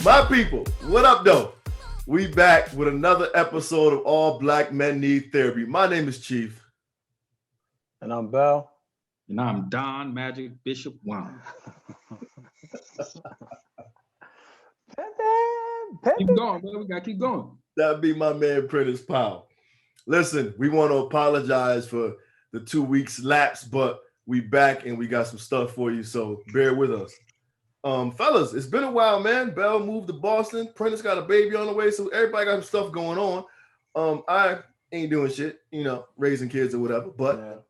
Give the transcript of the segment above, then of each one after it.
My people, what up, though? We back with another episode of All Black Men Need Therapy. My name is Chief. And I'm Bell. And I'm Don Magic Bishop Wong. Keep going, man. We got to keep going. That'd be my man, Prentice Powell. Listen, we want to apologize for the 2 weeks lapse, but we back and we got some stuff for you, so bear with us. Fellas, it's been a while, man. Bell moved to Boston. Prentice got a baby on the way, so everybody got some stuff going on. I ain't doing shit, raising kids or whatever, but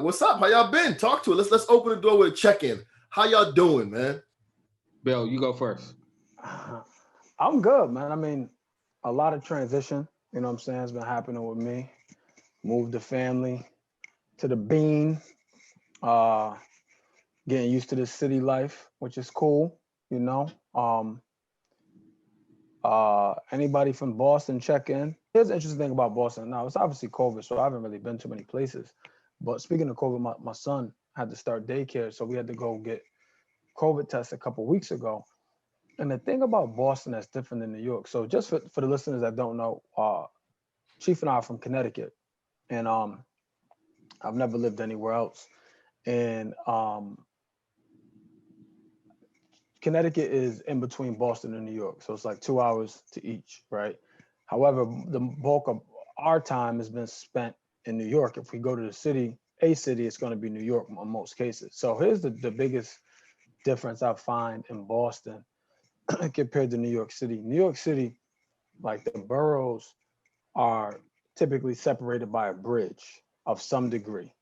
what's up? How y'all been? Talk to it. Let's open the door with a check-in. How y'all doing, man? Bell, you go first. I'm good, man. I mean, a lot of transition, you know what I'm saying, has been happening with me. Moved the family to the Bean. Getting used to the city life, which is cool, Anybody from Boston, check in. Here's the interesting thing about Boston. Now, it's obviously COVID, so I haven't really been to many places. But speaking of COVID, my son had to start daycare, so we had to go get COVID tests a couple of weeks ago. And the thing about Boston that's different than New York, so just for the listeners that don't know, Chief and I are from Connecticut, and I've never lived anywhere else. And Connecticut is in between Boston and New York, so it's like 2 hours to each, right? However, the bulk of our time has been spent in New York. If we go to a city, it's going to be New York in most cases. So here's the biggest difference I find in Boston compared to New York City. New York City, like the boroughs are typically separated by a bridge of some degree,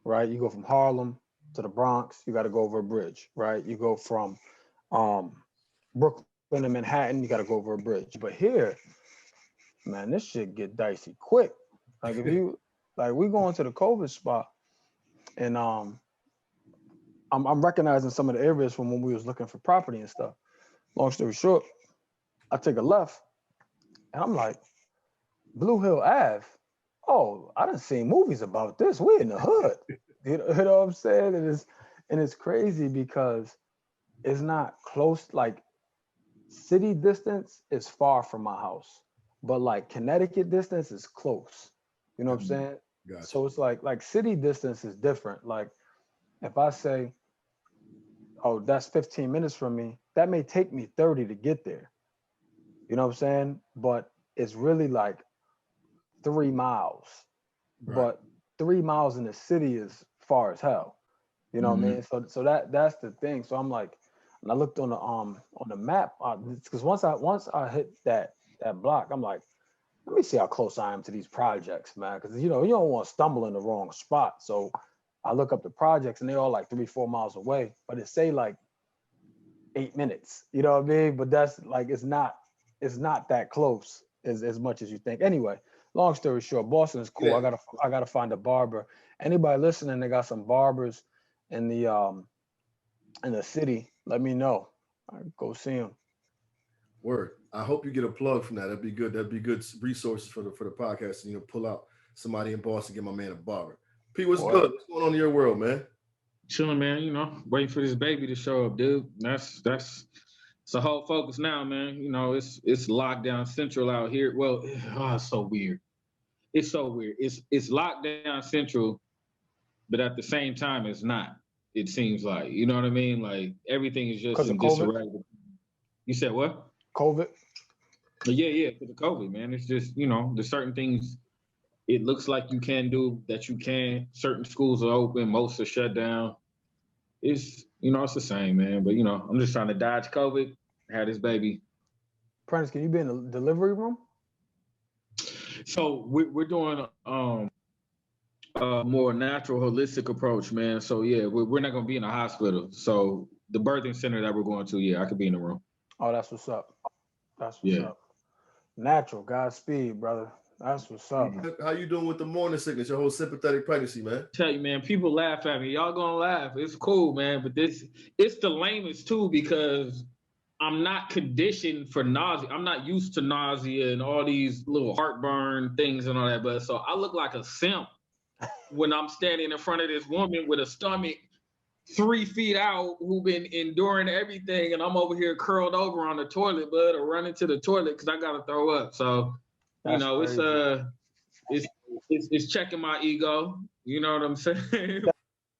right? You go from Harlem to the Bronx, you got to go over a bridge, right? You go from Brooklyn to Manhattan, you got to go over a bridge. But here, man, this shit get dicey quick. Like if you, like we going to the COVID spot, and I'm recognizing some of the areas from when we was looking for property and stuff. Long story short, I take a left, and I'm like, Blue Hill Ave. Oh, I done seen movies about this. We're in the hood. You know what I'm saying? And it's crazy because it's not close. Like city distance is far from my house, but like Connecticut distance is close. You know what I'm saying? Gotcha. So it's like city distance is different. Like if I say, oh, that's 15 minutes from me, that may take me 30 to get there. You know what I'm saying? But it's really like 3 miles. Right. But 3 miles in the city is far as hell. You know what I mean? So that's the thing. So I'm like, and I looked on the map, because once I hit that block, I'm like, let me see how close I am to these projects, man. Because you don't want to stumble in the wrong spot. So I look up the projects and they're all like 3-4 miles away, but it say like 8 minutes. You know what I mean? But that's like it's not that close as much as you think. Anyway, long story short, Boston is cool. Yeah. I gotta find a barber. Anybody listening, they got some barbers in the city, let me know. I'll go see them. Word. I hope you get a plug from that. That'd be good. That'd be good resources for the podcast. And pull out somebody in Boston, get my man a barber. Pete, what's good? What's going on in your world, man? Chilling, man. Waiting for this baby to show up, dude. That's the whole focus now, man. It's lockdown central out here. Well, it's so weird. It's so weird. It's lockdown central, but at the same time, it's not. It seems like, you know what I mean? Like everything is just in disarray. You said what? COVID. Yeah, because of COVID, man. It's just, there's certain things it looks like you can do that you can't. Certain schools are open, most are shut down. It's, it's the same, man. But, I'm just trying to dodge COVID, have this baby. Prentice, can you be in the delivery room? So we're doing a more natural, holistic approach, man. So, yeah, we're not going to be in a hospital. So the birthing center that we're going to, yeah, I could be in the room. Oh, that's what's up. That's what's up. Natural, Godspeed, brother. That's what's up. How you doing with the morning sickness, your whole sympathetic pregnancy, man? Tell you, man, people laugh at me. Y'all gonna laugh. It's cool, man. But it's the lamest too, because I'm not conditioned for nausea. I'm not used to nausea and all these little heartburn things and all that. But so I look like a simp when I'm standing in front of this woman with a stomach 3 feet out who been enduring everything, and I'm over here curled over on the toilet, bud, or running to the toilet because I gotta throw up. So, That's crazy. it's checking my ego. You know what I'm saying?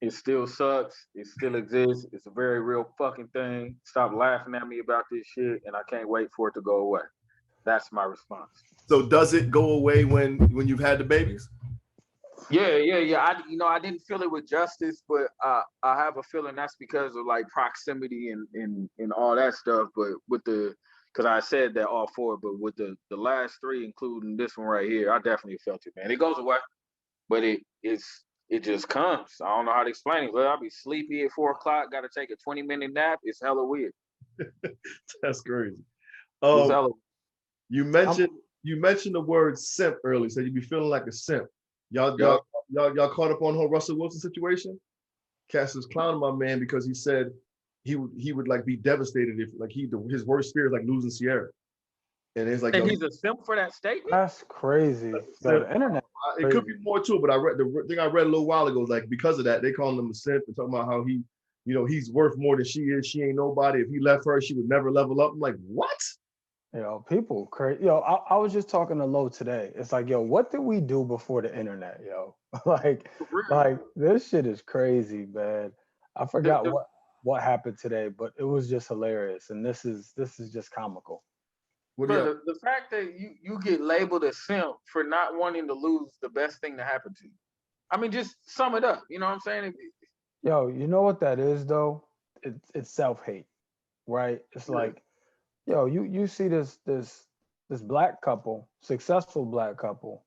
It still sucks. It still exists. It's a very real fucking thing. Stop laughing at me about this shit, and I can't wait for it to go away. That's my response. So does it go away when you've had the babies? Yeah. I didn't feel it with justice, but I have a feeling that's because of like proximity and all that stuff. But with because I said that all four, but with the last 3, including this one right here, I definitely felt it, man. It goes away, but it just comes. I don't know how to explain it. But I'll be sleepy at 4 o'clock. Got to take a 20-minute nap. It's hella weird. That's crazy. It's hella. You mentioned the word simp earlier, so you be feeling like a simp. Y'all caught up on the whole Russell Wilson situation? Cass is clowning my man because he said he would like be devastated if like his worst fear is like losing Sierra. And it's like, and he's a simp for that statement. That's crazy. The internet. It could be more to it, but I read the thing I read a little while ago. Like because of that, they call him a simp and talking about how he, he's worth more than she is. She ain't nobody. If he left her, she would never level up. I'm like, what? People crazy. I was just talking to Lo today. It's like, what did we do before the internet, like this shit is crazy, man. I forgot what happened today, but it was just hilarious. And this is just comical. Bro, the fact that you get labeled a simp for not wanting to lose the best thing to happen to you. I mean, just sum it up. You know what I'm saying? You know what that is though? It's self-hate, right? It's like, you see this black couple, successful black couple,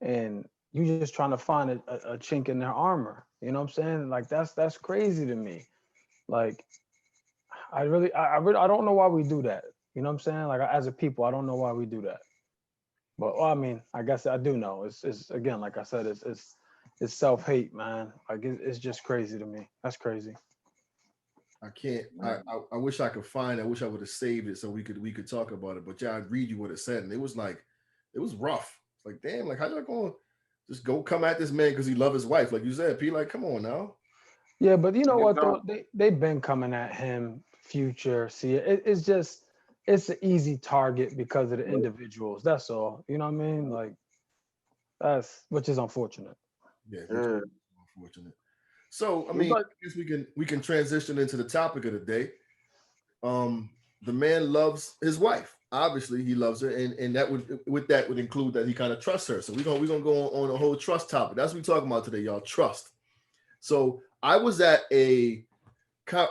and you just trying to find a chink in their armor. You know what I'm saying? Like that's crazy to me. Like I don't know why we do that. You know what I'm saying? Like as a people, I don't know why we do that. But I mean, I guess I do know. It's again, like I said, it's self-hate, man. Like it's just crazy to me. That's crazy. I can't. I wish I could find it. I wish I would have saved it so we could talk about it. But I'd read you what it said, and it was rough. It's like, damn, like how y'all going just go come at this man because he love his wife, like you said, P. Like, come on now. Yeah, but you know what though? They've been coming at him, Future. See, it's an easy target because of the individuals. That's all. You know what I mean? Like which is unfortunate. Yeah, unfortunate. So I mean, I guess we can transition into the topic of the day. The man loves his wife. Obviously, he loves her, and that would include that he kind of trusts her. So we're gonna go on a whole trust topic. That's what we're talking about today, y'all. Trust. So I was at I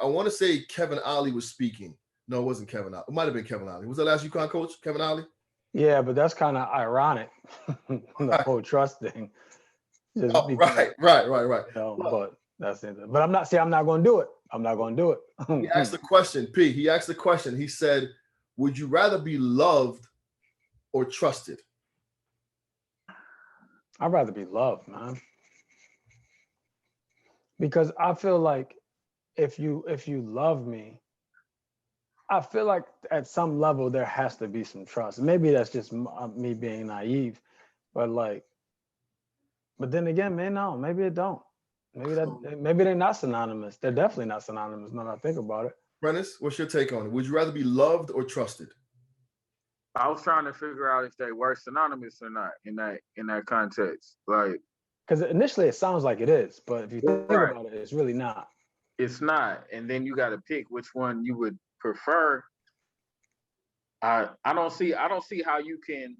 want to say Kevin Ollie was speaking. No, it wasn't Kevin Ollie. It might have been Kevin Ollie. Was that last UConn coach, Kevin Ollie? Yeah, but that's kind of ironic. The whole trust thing. Right. But that's it. But I'm not going to do it. I'm not going to do it. He asked the question, P. He asked the question. He said, would you rather be loved or trusted? I'd rather be loved, man. Because I feel like if you love me, I feel like at some level there has to be some trust. Maybe that's just me being naive, but then again, man, no, maybe it don't. Maybe they're not synonymous. They're definitely not synonymous when I think about it. Prentice, what's your take on it? Would you rather be loved or trusted? I was trying to figure out if they were synonymous or not in that context. Like, because initially it sounds like it is, but if you think about it, it's really not. It's not. And then you got to pick which one you would prefer. I don't see how you can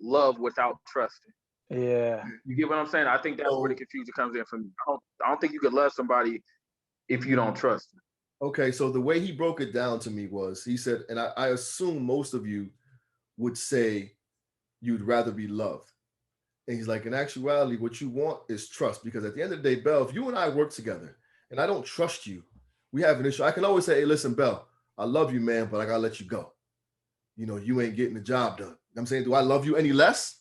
love without trusting. Yeah. You get what I'm saying? I think that's where the confusion comes in from. I don't think you could love somebody if you don't trust them. Okay, so the way he broke it down to me was, he said, and I assume most of you would say you'd rather be loved. And he's like, in actuality, what you want is trust. Because at the end of the day, Bell, if you and I work together and I don't trust you, we have an issue. I can always say, hey, listen, Bell, I love you, man, but I got to let you go. You ain't getting the job done. You know what I'm saying? Do I love you any less?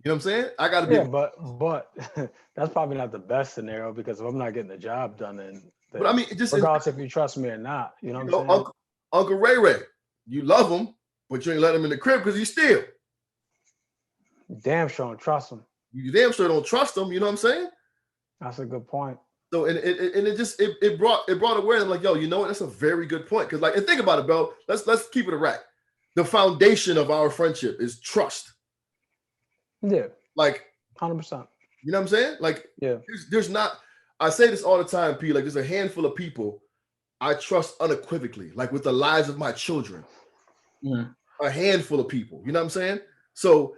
You know what I'm saying? I got to be. Yeah, but that's probably not the best scenario, because if I'm not getting the job done, then but I mean, just regardless if you trust me or not, you know what I'm saying? Uncle Ray, you love him, but you ain't let him in the crib because you steal. Damn sure don't trust him. You damn sure don't trust him. You know what I'm saying? That's a good point. So it brought awareness. Like, yo, you know what? That's a very good point. Because like, and think about it, bro. Let's keep it a rack. The foundation of our friendship is trust. Yeah. Like 100%. You know what I'm saying? Like, yeah, there's not. I say this all the time, P. Like, there's a handful of people I trust unequivocally, like with the lives of my children. A handful of people. You know what I'm saying? So,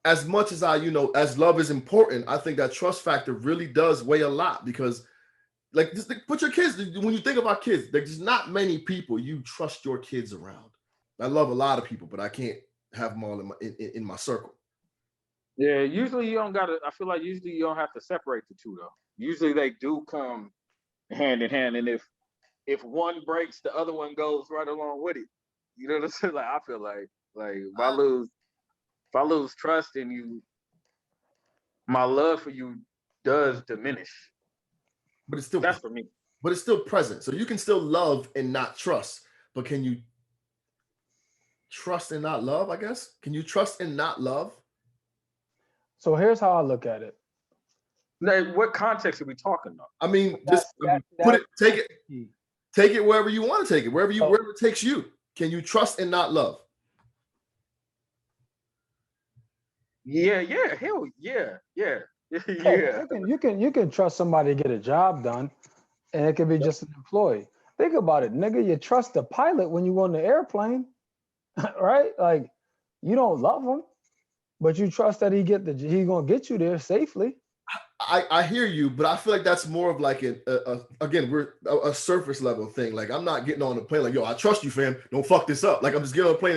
as much as as love is important, I think that trust factor really does weigh a lot because, like, just put your kids. When you think about kids, there's not many people you trust your kids around. I love a lot of people, but I can't have them all in my circle. Yeah, usually you don't gotta. I feel like usually you don't have to separate the two though. Usually they do come hand in hand, and if one breaks, the other one goes right along with it. You know what I'm saying? Like I feel like if I lose trust in you, my love for you does diminish. But it's still that's for me. But it's still present. So you can still love and not trust. But can you trust and not love? I guess. Can you trust and not love? So here's how I look at it. Now, what context are we talking about? I mean, take it wherever you want to take it, wherever it takes you. Can you trust and not love? Yeah, hell yeah. You can trust somebody to get a job done, and it could be just an employee. Think about it, nigga. You trust the pilot when you on the airplane, right? Like, you don't love him, but you trust that he gonna get you there safely. I hear you, but I feel like that's more of like a surface level thing. Like, I'm not getting on the plane like, yo, I trust you, fam. Don't fuck this up. Like, I'm just getting on the plane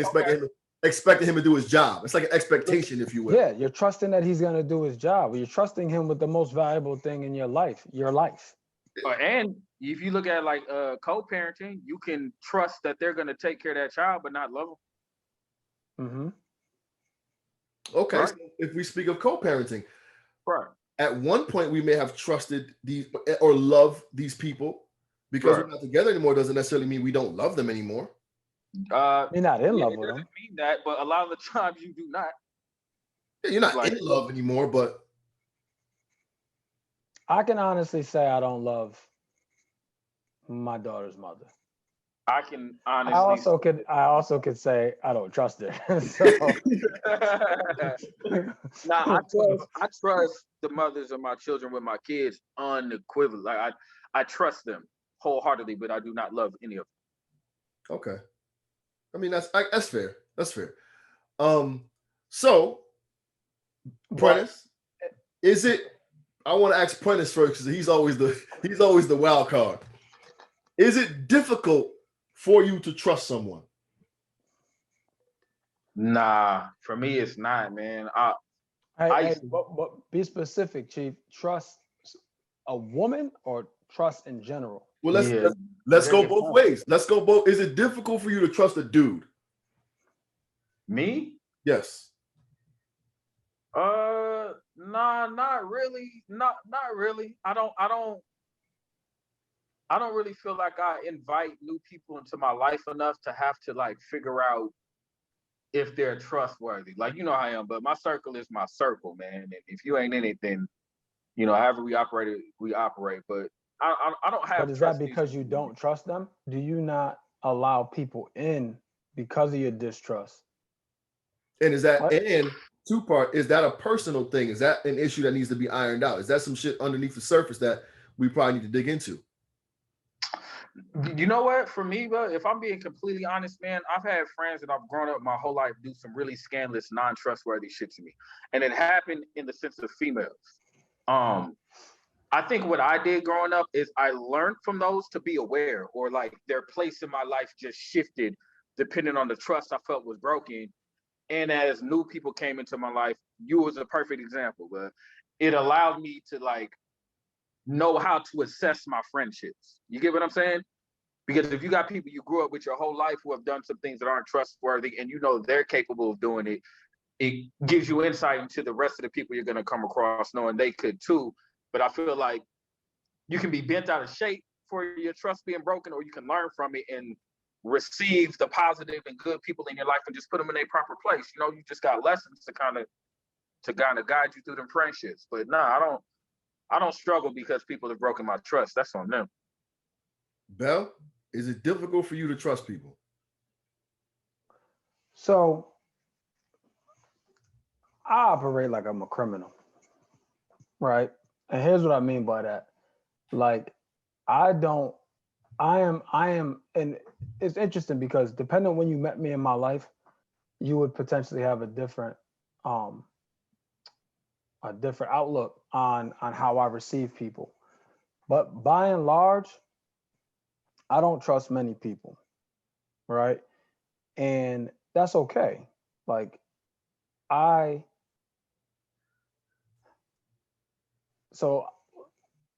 expecting him to do his job. It's like an expectation, if you will. Yeah, you're trusting that he's gonna do his job. You're trusting him with the most valuable thing in your life, And if you look at like co-parenting, you can trust that they're gonna take care of that child, but not love them. Mm-hmm. Okay, right. So if we speak of co-parenting, right. At one point we may have trusted these or loved these people because we're not together anymore. Doesn't necessarily mean we don't love them anymore. You're not in love with them. It doesn't mean that, but a lot of the times you do not. Yeah, you're not in love anymore, but I can honestly say I don't love my daughter's mother. I can honestly. I also could say I don't trust her. I trust the mothers of my children with my kids unequivocally. Like I trust them wholeheartedly, but I do not love any of them. Okay. I mean, that's fair. That's fair. So Prentice, is it? I want to ask Prentice first because he's always the wild card. Is it difficult for you to trust someone? Nah, for me it's not, man. But be specific, Chief. Trust a woman or trust in general? Well, let's go both ways. Let's go both. Is it difficult for you to trust a dude? Me? Yes. Nah, not really. Not really. I don't really feel like I invite new people into my life enough to have to like figure out if they're trustworthy. Like, you know how I am, but my circle is my circle, man. And if you ain't in it, then, you know, however we operate. But I don't have. But is that because you don't trust them? Do you not allow people in because of your distrust? And is that two-part? Is that a personal thing? Is that an issue that needs to be ironed out? Is that some shit underneath the surface that we probably need to dig into? You know what? For me, bro, if I'm being completely honest, man, I've had friends that I've grown up my whole life do some really scandalous, non-trustworthy shit to me. And it happened in the sense of females. I think what I did growing up is I learned from those to be aware, or like their place in my life just shifted depending on the trust I felt was broken. And as new people came into my life, you was a perfect example, but it allowed me to like know how to assess my friendships. You get what I'm saying? Because if you got people you grew up with your whole life who have done some things that aren't trustworthy and you know they're capable of doing it, it gives you insight into the rest of the people you're going to come across knowing they could too. But I feel like you can be bent out of shape for your trust being broken, or you can learn from it and receive the positive and good people in your life and just put them in a proper place. You know, you just got lessons to kind of guide you through them friendships. But nah, I don't struggle because people have broken my trust. That's on them. Bell, is it difficult for you to trust people? So I operate like I'm a criminal, right? And here's what I mean by that. Like, I am, and it's interesting because depending on when you met me in my life, you would potentially have a different outlook on how I receive people. But by and large, I don't trust many people, right? And that's okay. Like, so,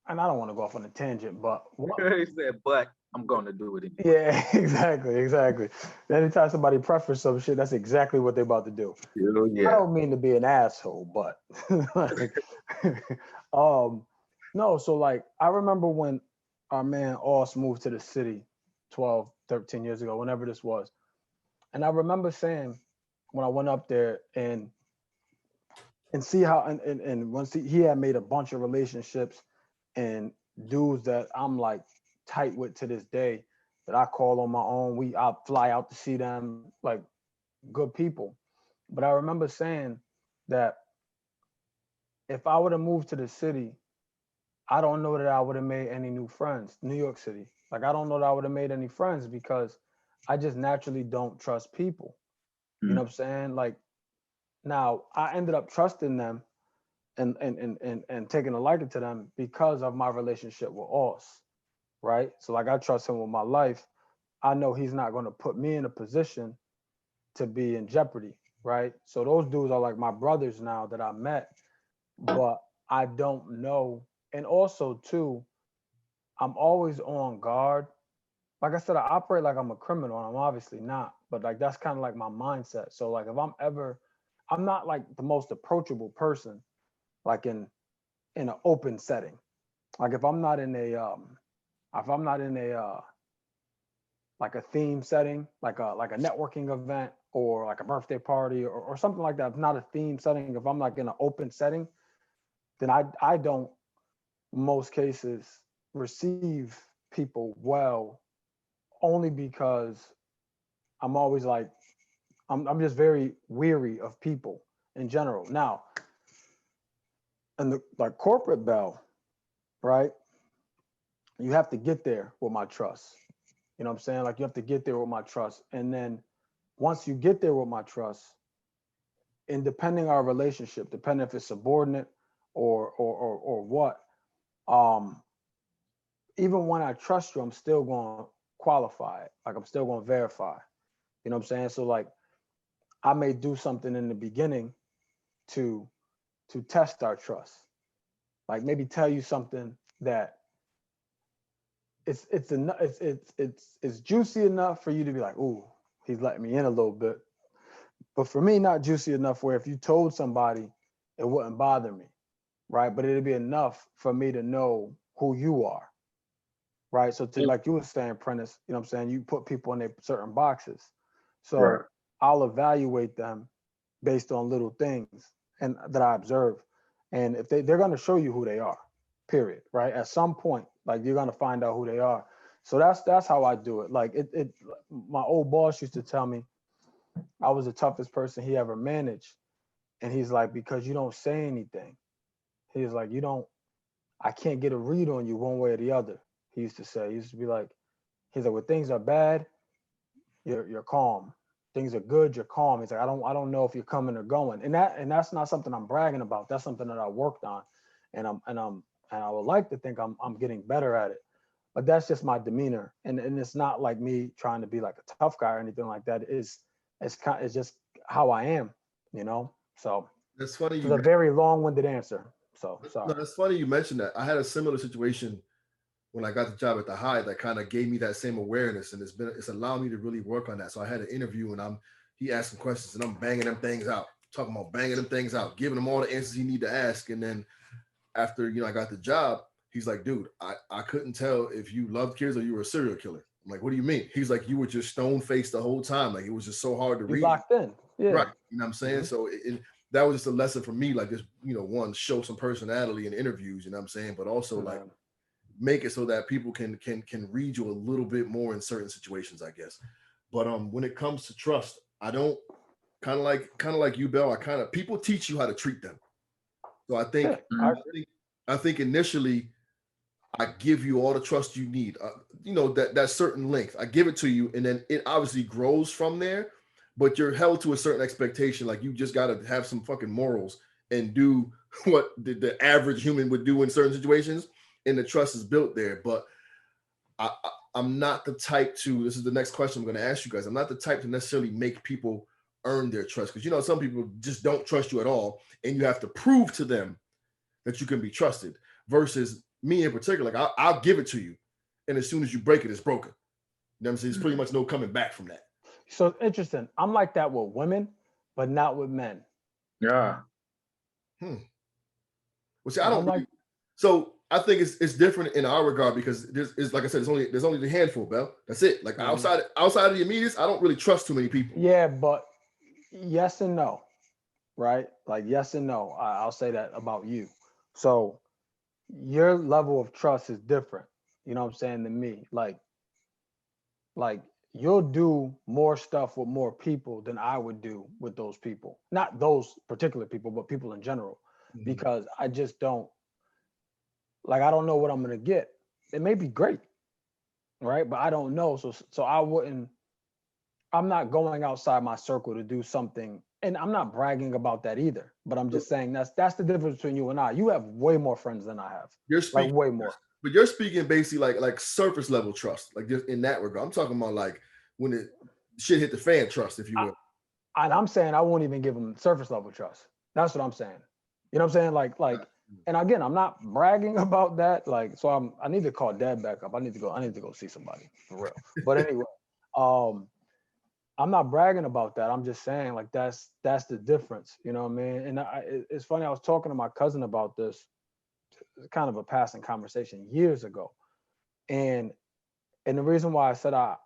and I don't want to go off on a tangent, but He said, but I'm going to do it anyway. Yeah, exactly. Anytime somebody preface some shit, that's exactly what they're about to do. Yeah. I don't mean to be an asshole, but like, no, so like I remember when our man Oss moved to the city 12, 13 years ago, whenever this was. And I remember saying when I went up there and see how and once he had made a bunch of relationships and dudes that I'm like tight with to this day that I call on my own. I'll fly out to see them, like good people. But I remember saying that if I would have moved to the city, I don't know that I would have made any new friends. New York City. Like I don't know that I would have made any friends because I just naturally don't trust people. You know what I'm saying? Like now I ended up trusting them and taking a liking to them because of my relationship with Oz, right? So like I trust him with my life. I know he's not going to put me in a position to be in jeopardy, right? So those dudes are like my brothers now that I met, but I don't know. And also too, I'm always on guard. Like I said, I operate like I'm a criminal, and I'm obviously not, but like that's kind of like my mindset. So like if I'm not like the most approachable person, like in an open setting. Like if I'm not in a like a theme setting, like a networking event or like a birthday party or something like that. If not a theme setting, if I'm like in an open setting, then I don't most cases receive people well only because I'm always like I'm just very weary of people in general. Now, and the like corporate bell, right? You have to get there with my trust. You know what I'm saying? Like you have to get there with my trust. And then once you get there with my trust, and depending our relationship, depending if it's subordinate or what, even when I trust you, I'm still going to qualify it. Like I'm still going to verify. You know what I'm saying? So like I may do something in the beginning to test our trust. Like maybe tell you something that it's juicy enough for you to be like, ooh, he's letting me in a little bit. But for me, not juicy enough where if you told somebody, it wouldn't bother me, right? But it'd be enough for me to know who you are, right? So to like you were saying, Prentice, you know what I'm saying? You put people in their certain boxes. So right. I'll evaluate them based on little things and that I observe. And if they're going to show you who they are, period, right? At some point, like you're going to find out who they are. So that's how I do it. Like my old boss used to tell me I was the toughest person he ever managed. And he's like, because you don't say anything. He's like, I can't get a read on you one way or the other. He used to say, he used to be like, he's like, when things are bad, you're calm. Things are good, you're calm. He's like, I don't know if you're coming or going. And that's not something I'm bragging about. That's something that I worked on. And I would like to think I'm getting better at it. But that's just my demeanor. And it's not like me trying to be like a tough guy or anything like that. It's just how I am, you know? So that's funny. It's a very long-winded answer. So sorry. No, that's funny you mentioned that. I had a similar situation when I got the job at the High that kind of gave me that same awareness, and it's allowed me to really work on that. So I had an interview, and he asked some questions, and I'm banging them things out, talking about banging them things out, giving him all the answers he need to ask. And then after I got the job, he's like, dude, I couldn't tell if you loved kids or you were a serial killer. I'm like, what do you mean? He's like, you were just stone faced the whole time. Like it was just so hard to read. Locked in. Yeah. Right. You know what I'm saying? Mm-hmm. So that was just a lesson for me. Like, just, one, show some personality in interviews, you know what I'm saying, but also like make it so that people can read you a little bit more in certain situations, I guess. But when it comes to trust, I don't kind of like you, Bell. People teach you how to treat them. So I think initially I give you all the trust you need. That certain length. I give it to you, and then it obviously grows from there. But you're held to a certain expectation. Like, you just got to have some fucking morals and do what the average human would do in certain situations, and the trust is built there. But I'm not the type to. This is the next question I'm going to ask you guys. I'm not the type to necessarily make people earn their trust, because some people just don't trust you at all, and you have to prove to them that you can be trusted. Versus me in particular, like I'll give it to you, and as soon as you break it, it's broken. You know what I'm saying? There's pretty much no coming back from that. So it's interesting. I'm like that with women, but not with men. Yeah. Well, see, I don't really, so I think it's different in our regard, because there's like I said, there's only the handful, Bell. That's it. Like outside of the immediates, I don't really trust too many people. Yeah, but yes and no, right? Like yes and no. I'll say that about you. So your level of trust is different, you know what I'm saying, than me. Like you'll do more stuff with more people than I would do with those people. Not those particular people, but people in general. Because I just don't, like, I don't know what I'm gonna get. It may be great, right? But I don't know. So I'm not going outside my circle to do something. And I'm not bragging about that either. But I'm just saying that's the difference between you and I. You have way more friends than I have. You're speaking, like way more. But you're speaking basically like surface level trust, like just in that regard. I'm talking about like when the shit hit the fan trust, if you will. And I'm saying I won't even give them surface level trust. That's what I'm saying. You know what I'm saying? Like, and again, I'm not bragging about that. Like, so I need to call Dad back up. I need to go see somebody for real. But anyway, I'm not bragging about that. I'm just saying, like, that's the difference. You know what I mean? And it's funny. I was talking to my cousin about this, kind of a passing conversation years ago, and the reason why I said I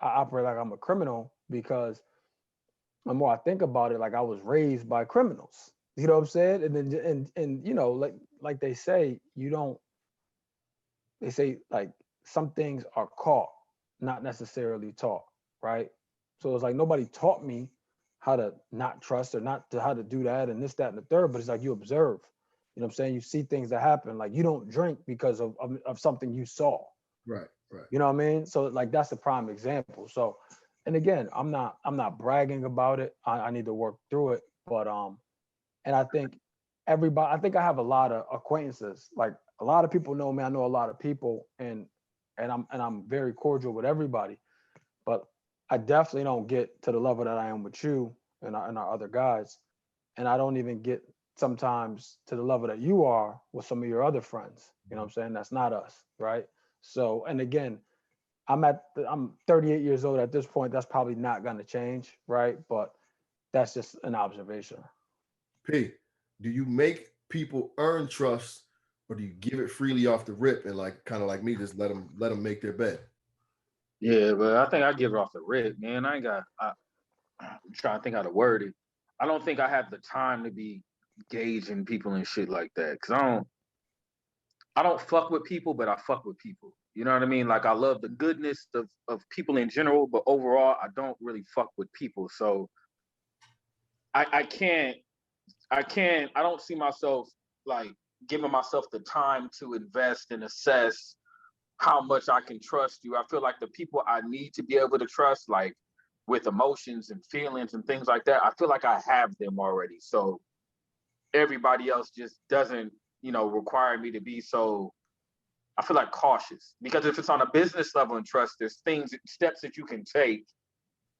operate like I'm a criminal, because the more I think about it, like, I was raised by criminals. You know what I'm saying? And then and like they say, they say like some things are caught, not necessarily taught, right? So it's like nobody taught me how to not trust or how to do that and this, that, and the third, but it's like you observe. You know what I'm saying? You see things that happen. Like, you don't drink because of something you saw. Right. You know what I mean? So like that's the prime example. So, and again, I'm not bragging about it. I need to work through it. But and I think I have a lot of acquaintances. Like, a lot of people know me. I know a lot of people, and I'm very cordial with everybody. But I definitely don't get to the level that I am with you and our other guys. And I don't even get sometimes to the level that you are with some of your other friends. You know what I'm saying? That's not us, right? So, and again, I'm 38 years old at this point. That's probably not going to change, right? But that's just an observation. P, do you make people earn trust, or do you give it freely off the rip and, like, kind of like me, just let them make their bed? Yeah, but I think I give it off the rip, man. I'm trying to think how to word it. I don't think I have the time to be gauging people and shit like that. Cause I don't fuck with people, but I fuck with people. You know what I mean? Like, I love the goodness of people in general, but overall, I don't really fuck with people. So I don't see myself like giving myself the time to invest and assess how much I can trust you. I feel like the people I need to be able to trust, like with emotions and feelings and things like that, I feel like I have them already. So everybody else just doesn't, require me to be so, I feel like, cautious. Because if it's on a business level and trust, there's steps that you can take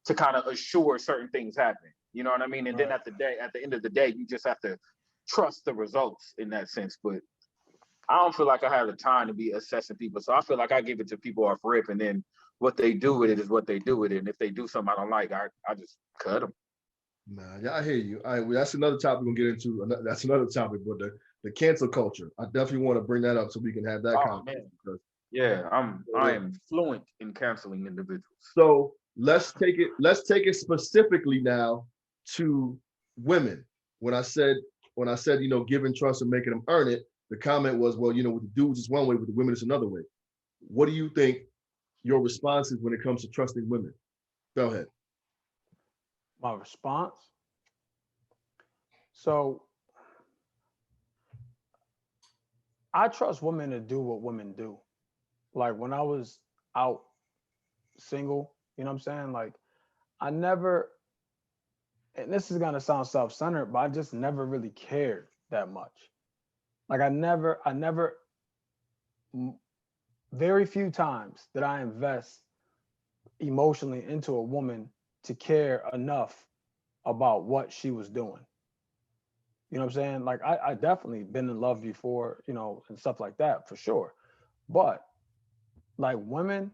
to kind of assure certain things happen. You know what I mean? And then at the end of the day, you just have to trust the results in that sense. But I don't feel like I have the time to be assessing people. So I feel like I give it to people off rip, and then what they do with it is what they do with it. And if they do something I don't like, I just cut them. Nah, yeah, I hear you. All right, well, that's another topic we'll get into. That's another topic, but the cancel culture. I definitely want to bring that up so we can have that conversation. Yeah, I am fluent in canceling individuals. So let's take it specifically now to women. when I said, giving trust and making them earn it, the comment was, well, with the dudes it's one way, with the women it's another way. What do you think your response is when it comes to trusting women? Go ahead. My response. So I trust women to do what women do. Like when I was out single, you know what I'm saying? Like I never, and this is gonna sound self-centered, but I just never really cared that much. Like I never, very few times did I invest emotionally into a woman to care enough about what she was doing. You know what I'm saying? Like I definitely been in love before, and stuff like that for sure. But like women,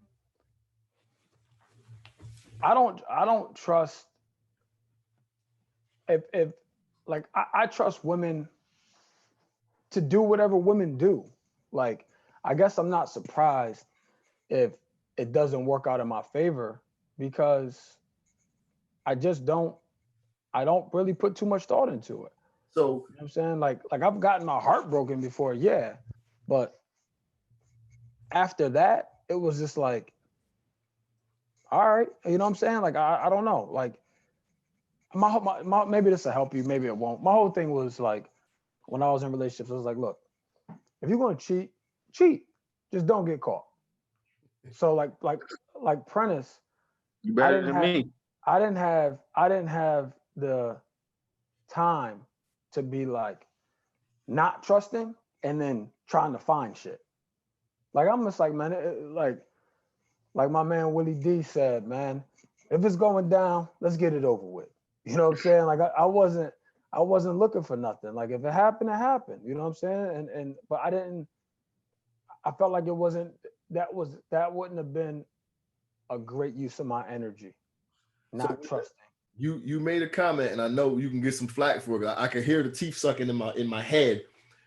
I don't trust if like I trust women to do whatever women do. Like I guess I'm not surprised if it doesn't work out in my favor because I just don't really put too much thought into it. So, You know what I'm saying? Like I've gotten my heart broken before, yeah. But after that, it was just like, all right, you know what I'm saying? Like I don't know. Like my maybe this will help you, maybe it won't. My whole thing was like when I was in relationships, I was like, look, if you're gonna cheat, cheat. Just don't get caught. So like Prentice, You I better didn't than have me. I didn't have the time to be like not trusting and then trying to find shit. Like I'm just like, man, like my man Willie D said, man, if it's going down, let's get it over with. You know what I'm saying? Like I wasn't looking for nothing. Like if it happened, it happened. You know what I'm saying? And but I felt like it wasn't that wouldn't have been a great use of my energy, so not trusting. you made a comment, and I know you can get some flack for it. I can hear the teeth sucking in my head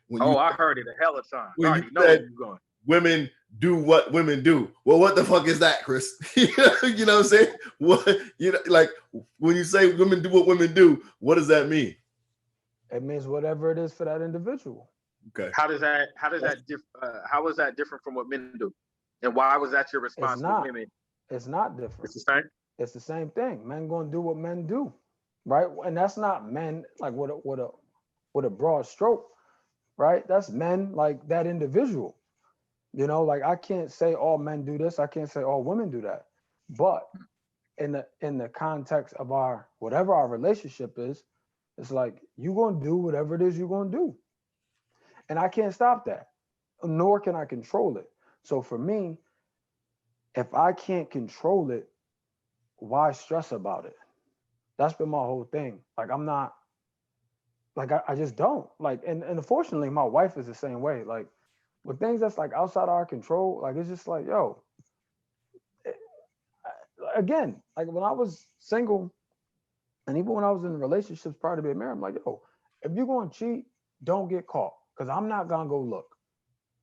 when you Oh, I heard it a hell of times. I when you already know where said you're going. women do what women do. Well, what the fuck is that, Chris? You know what I'm saying? What like when you say women do what women do, what does that mean? It means whatever it is for that individual. Okay. How is that different from what men do? And why was that your It's response with not. women? It's not different. It's the same. It's the same thing. Men gonna do what men do, right? And that's not men like with a broad stroke, right? That's men like that individual. Like I can't say all men do this. I can't say all women do that. But in the context of our whatever our relationship is, it's like you gonna do whatever it is you're gonna do, and I can't stop that, nor can I control it. So for me, if I can't control it, why stress about it? That's been my whole thing. Like I'm not like I just don't like and unfortunately my wife is the same way. Like with things that's like outside our control, like it's just like, yo, again, like when I was single and even when I was in relationships prior to being married, I'm like, yo, if you're gonna cheat, don't get caught. Cause I'm not gonna go look.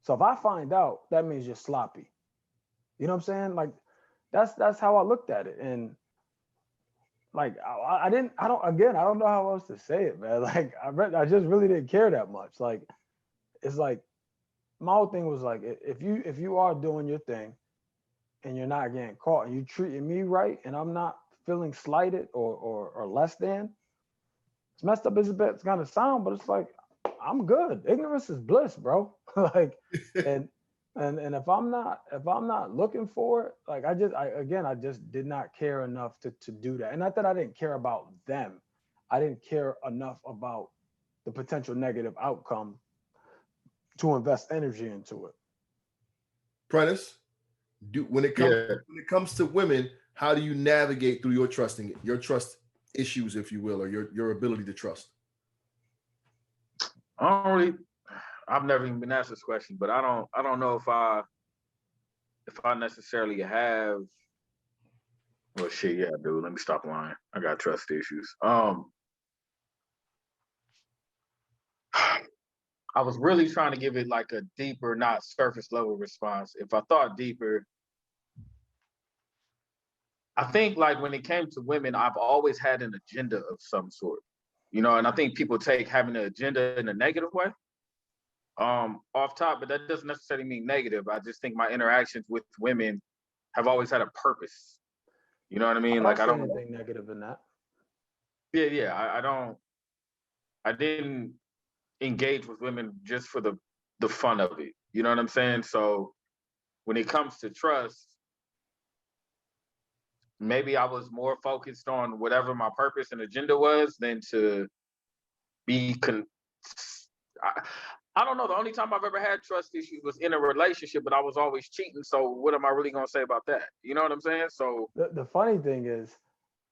So if I find out, that means you're sloppy. You know what I'm saying? Like that's how I looked at it. And like I don't know how else to say it, man. Like I just really didn't care that much. Like it's like my whole thing was like if you are doing your thing and you're not getting caught and you treating me right and I'm not feeling slighted or less than, it's messed up as it's gonna sound, but it's like I'm good. Ignorance is bliss, bro. Like and and if I'm not looking for it, like I just did not care enough to do that. And not that I didn't care about them. I didn't care enough about the potential negative outcome to invest energy into it. Prentice, Yeah. when it comes to women, how do you navigate through your trust issues, if you will, or your ability to trust? I don't really. I've never even been asked this question, but I don't know if I necessarily have. Well, shit, yeah, dude. Let me stop lying. I got trust issues. I was really trying to give it like a deeper, not surface level response. If I thought deeper, I think like when it came to women, I've always had an agenda of some sort. You know, and I think people take having an agenda in a negative way off top, but that doesn't necessarily mean negative. I just think my interactions with women have always had a purpose. You know what I mean? I Like, I don't see don't. anything negative in that. Yeah. I don't. I didn't engage with women just for the fun of it. You know what I'm saying? So when it comes to trust, maybe I was more focused on whatever my purpose and agenda was than to be I don't know. The only time I've ever had trust issues was in a relationship, but I was always cheating. So what am I really gonna say about that? You know what I'm saying? So The funny thing is,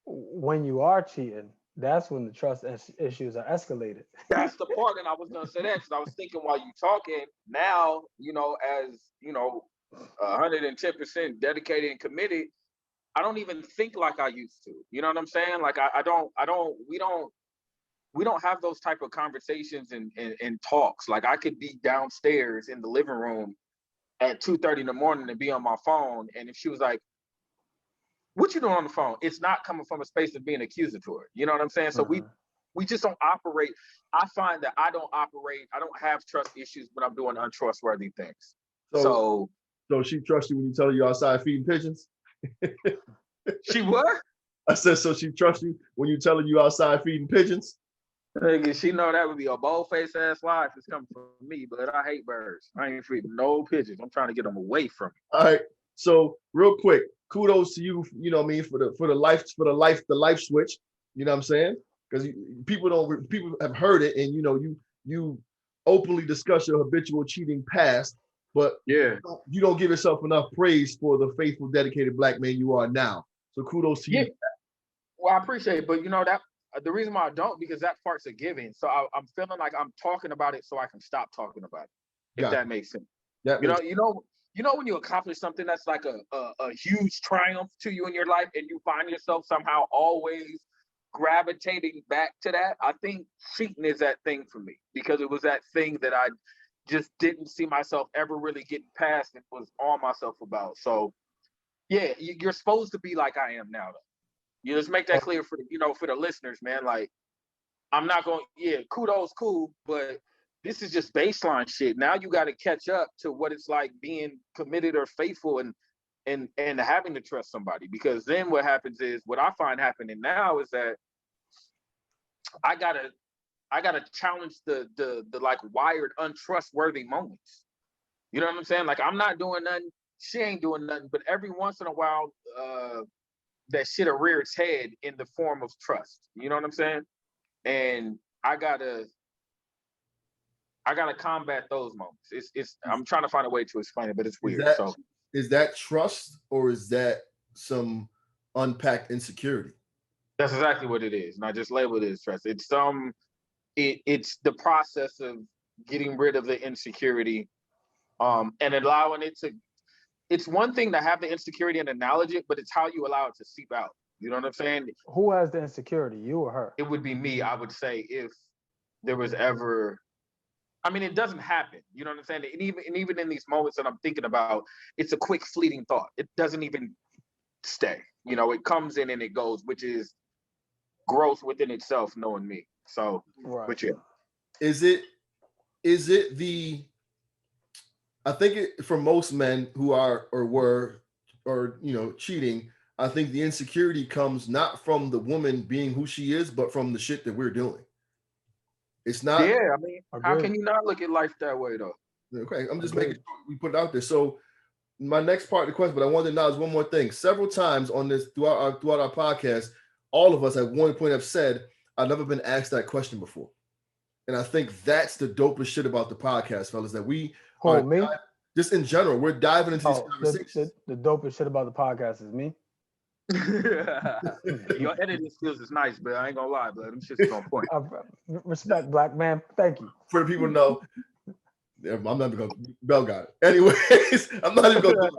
when you are cheating, that's when the trust issues are escalated. that's the part, and I was gonna say that because I was thinking while you talking. Now, you know, as you know, 110% dedicated and committed, I don't even think like I used to. You know what I'm saying? Like we don't have those type of conversations and talks. Like I could be downstairs in the living room at 2:30 in the morning and be on my phone. And if she was like, what you doing on the phone? It's not coming from a space of being accusatory. You know what I'm saying? So we just don't operate. I find that I don't have trust issues when I'm doing untrustworthy things. So she trusts you when you tell her you're outside feeding pigeons? She what? I said, so she trusts you when you tell her you outside feeding pigeons? She know that would be a bold-faced ass lie if it's coming from me, but I hate birds. I ain't feeding no pigeons. I'm trying to get them away from me. All right. So real quick, kudos to you, you know what I mean, for the life switch. You know what I'm saying? Because people have heard it, and you know, you openly discuss your habitual cheating past, but yeah, you don't give yourself enough praise for the faithful, dedicated Black man you are now. So kudos to you. Well, I appreciate it, but you know that the reason why I don't, because that part's a given. So I'm feeling like I'm talking about it so I can stop talking about it. If that makes sense. You know when you accomplish something that's like a huge triumph to you in your life, and you find yourself somehow always gravitating back to that. I think cheating is that thing for me, because it was that thing that I just didn't see myself ever really getting past and was on myself about. So yeah, you're supposed to be like I am now, though. You just make that clear for the listeners, man. Like, I'm not going, kudos, cool, but this is just baseline shit. Now you got to catch up to what it's like being committed or faithful and having to trust somebody. Because then what happens is, what I find happening now is that I gotta challenge the like wired untrustworthy moments. You know what I'm saying? Like, I'm not doing nothing, she ain't doing nothing, but every once in a while, that shit will rear its head in the form of trust. You know what I'm saying? And I gotta combat those moments. I'm trying to find a way to explain it, but it's weird. Is that trust, or is that some unpacked insecurity? That's exactly what it is. And I just labeled it as trust. It's it's the process of getting rid of the insecurity, and allowing it to. It's one thing to have the insecurity and acknowledge it, but it's how you allow it to seep out. You know what I'm saying? Who has the insecurity, you or her? It would be me, I would say, if there was ever. I mean, it doesn't happen. You know what I'm saying? And even in these moments that I'm thinking about, it's a quick, fleeting thought. It doesn't even stay. You know, it comes in and it goes, which is growth within itself, knowing me. So, right. But yeah. Is it the? I think for most men who are or were or cheating, I think the insecurity comes not from the woman being who she is, but from the shit that we're doing. It's not. Yeah, I mean, how can you not look at life that way, though? Okay, I'm just making sure we put it out there. So my next part of the question, but I wanted to acknowledge one more thing. Several times on this throughout our podcast, all of us at one point have said, I've never been asked that question before. And I think that's the dopest shit about the podcast, fellas, that we me? Just in general, we're diving into these conversations. The dopest shit about the podcast is me. Your editing skills is nice, but I ain't gonna lie, but them shit's on point. Respect, Black man. Thank you. For the people to know, I'm not even gonna. Bell got it. Anyways, I'm not even gonna do it.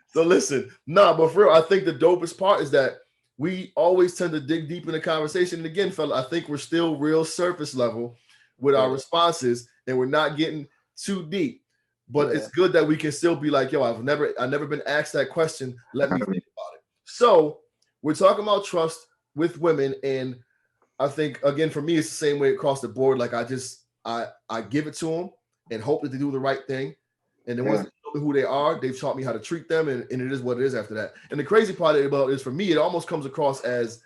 So listen, but for real, I think the dopest part is that we always tend to dig deep in the conversation. And again, fella, I think we're still real surface level with our responses, and we're not getting too deep. But it's good that we can still be like, yo, I've never been asked that question. Let me think about it. So we're talking about trust with women, and I think again for me it's the same way across the board. Like I give it to them and hope that they do the right thing. And then once they show me who they are, they've taught me how to treat them, and it is what it is after that. And the crazy part about it is for me, it almost comes across as,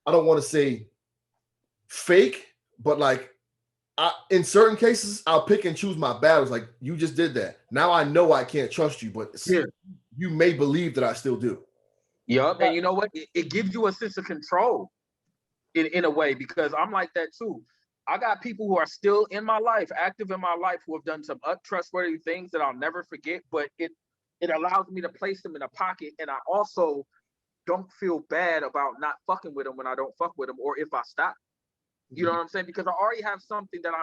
I don't want to say fake, but like in certain cases, I'll pick and choose my battles. Like you just did that. Now I know I can't trust you, but you may believe that I still do. Yup, and you know what? It gives you a sense of control in a way, because I'm like that too. I got people who are still in my life, active in my life, who have done some untrustworthy things that I'll never forget, but it allows me to place them in a pocket, and I also don't feel bad about not fucking with them when I don't fuck with them, or if I stop. You know what I'm saying? Because I already have something that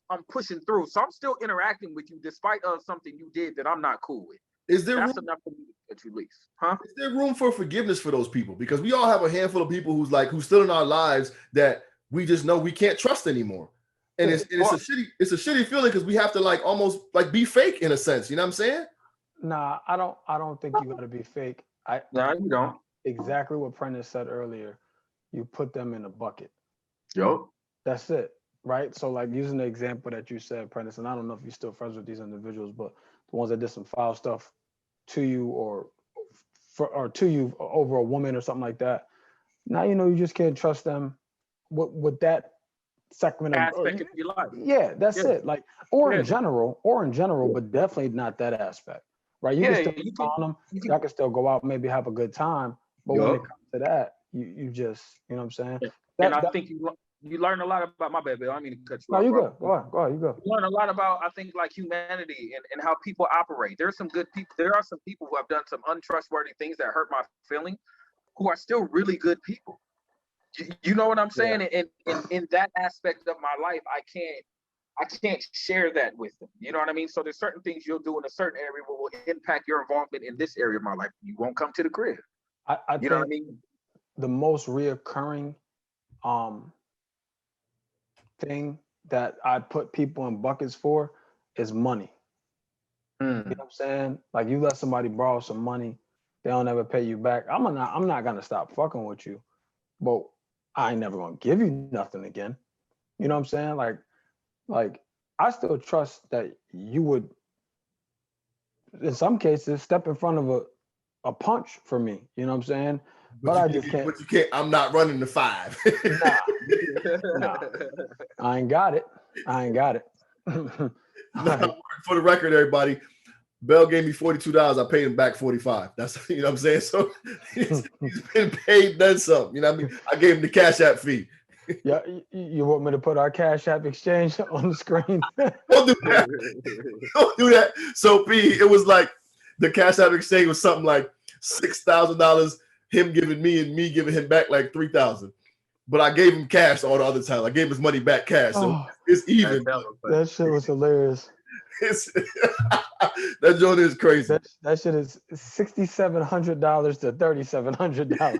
I'm pushing through. So I'm still interacting with you despite of something you did that I'm not cool with. That's enough for me at least, huh? Is there room for forgiveness for those people? Because we all have a handful of people who's still in our lives that we just know we can't trust anymore. And it's a shitty feeling because we have to like almost like be fake in a sense. You know what I'm saying? Nah, I don't think you gotta be fake. No, you don't. Exactly what Prentice said earlier. You put them in a bucket. Yo. That's it. Right. So like using the example that you said, Prentice, and I don't know if you're still friends with these individuals, but the ones that did some foul stuff to you or to you over a woman or something like that. Now you know you just can't trust them with that segment of aspect of your life. Yeah, that's it. Like in general, but definitely not that aspect. Right. You can still on them, y'all can still go out, maybe have a good time. But when it comes to that, you just, you know what I'm saying? And I think you learn a lot about, my bad, Bill. I don't mean to cut you off. No, you good. Go ahead. You go. You learn a lot about, I think, like humanity and how people operate. There are some people who have done some untrustworthy things that hurt my feeling, who are still really good people. You know what I'm saying? And in that aspect of my life, I can't share that with them. You know what I mean? So there's certain things you'll do in a certain area will impact your involvement in this area of my life. You won't come to the crib. I think know what I mean? The most reoccurring thing that I put people in buckets for is money. You know what I'm saying? Like you let somebody borrow some money, they don't ever pay you back. I'm not gonna stop fucking with you, but I ain't never gonna give you nothing again. You know what I'm saying? Like I still trust that you would, in some cases, step in front of a punch for me. You know what I'm saying? But I just can't. But you can't. I'm not running the 5. Nah. I ain't got it. For the record, everybody, Bell gave me $42. I paid him back 45. That's, you know what I'm saying? So he's been paid, done something. You know what I mean? I gave him the Cash App fee. Yeah, you want me to put our Cash App exchange on the screen? Don't do that. Don't do that. So P, it was like the Cash App exchange was something like $6,000, him giving me and me giving him back like $3,000. But I gave him cash all the other time. I gave his money back cash. So it's even. That shit was hilarious. That joint is crazy. That shit is $6,700 to $3,700.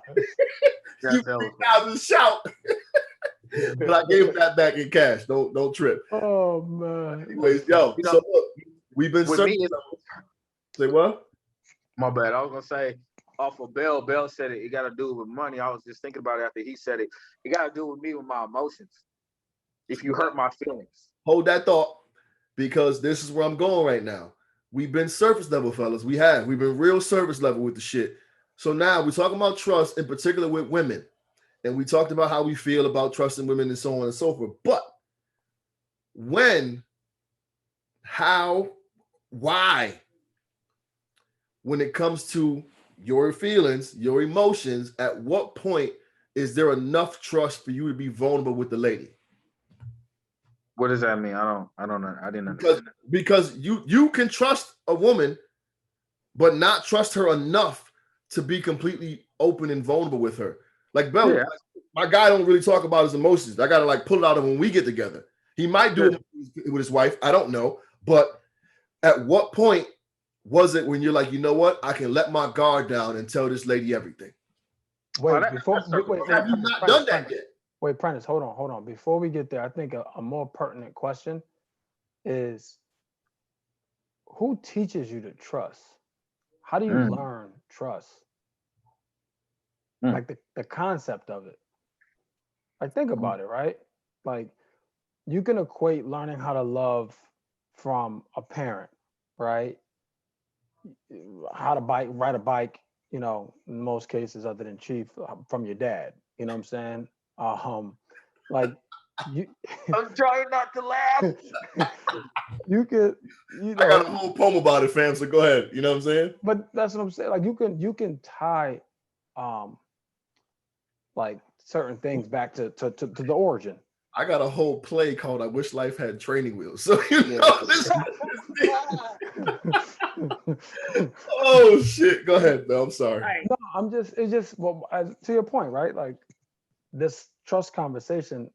You 3,000 shout. But I gave that back in cash. Don't trip. Oh man. Anyways, so look, we've been searching. Say what? My bad. I was gonna say off of Bell. Bell said it got to do with money. I was just thinking about it after he said it. It got to do with me, with my emotions. If you hurt my feelings. Hold that thought, because this is where I'm going right now. We've been surface level, fellas. We've been real surface level with the shit. So now we're talking about trust, in particular with women. And we talked about how we feel about trusting women and so on and so forth. But when, how, why, when it comes to your feelings, your emotions, at what point is there enough trust for you to be vulnerable with the lady? What does that mean? I don't know. I didn't understand that. Because you can trust a woman, but not trust her enough to be completely open and vulnerable with her. Like Bell, my guy don't really talk about his emotions. I gotta like pull it out of him when we get together. He might do it with his wife. I don't know. But at what point was it when you're like, you know what? I can let my guard down and tell this lady everything. Wait, have you not done that yet? Wait, Prentice, hold on. Before we get there, I think a more pertinent question is, who teaches you to trust? How do you learn trust? Like the concept of it. Like, think about it, right? Like, you can equate learning how to love from a parent, right? How to ride a bike, in most cases, other than Chief, from your dad. You know what I'm saying? Like you, I'm trying not to laugh. you could, I got a whole poem about it, fam. So go ahead. You know what I'm saying? but that's what I'm saying. Like, you can tie, like certain things back to the origin. I got a whole play called "I Wish Life Had Training Wheels." So you know this. Oh shit! Go ahead, Bill. I'm sorry. No, it's just, well, to your point, right? Like, this trust conversation,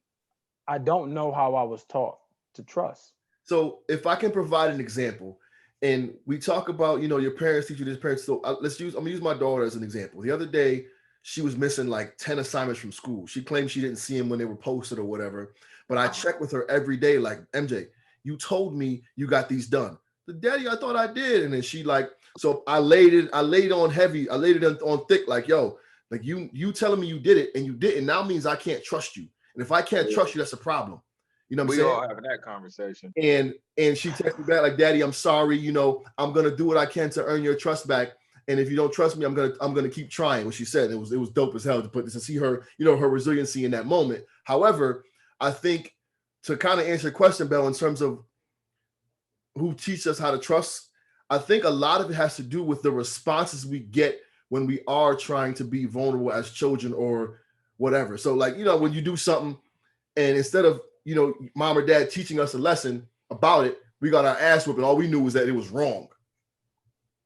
I don't know how I was taught to trust. So if I can provide an example, and we talk about, your parents teach you this, parents. So I'm gonna use my daughter as an example. The other day, she was missing like 10 assignments from school. She claimed she didn't see them when they were posted or whatever. But I check with her every day, like, MJ, you told me you got these done. The daddy, I thought I did. And then she like, so I laid it on heavy, I laid it on thick, like, yo, like you telling me you did it and you didn't now means I can't trust you. And if I can't trust you, that's a problem. You know what I'm saying? We all having that conversation. And she texted me back like, Daddy, I'm sorry. I'm gonna do what I can to earn your trust back. And if you don't trust me, I'm gonna keep trying. What she said, it was dope as hell to put this and see her, her resiliency in that moment. However, I think to kind of answer your question, Bell, in terms of who teaches us how to trust, I think a lot of it has to do with the responses we get when we are trying to be vulnerable as children or whatever. So like, when you do something and instead of, mom or dad teaching us a lesson about it, we got our ass whooped and all we knew was that it was wrong.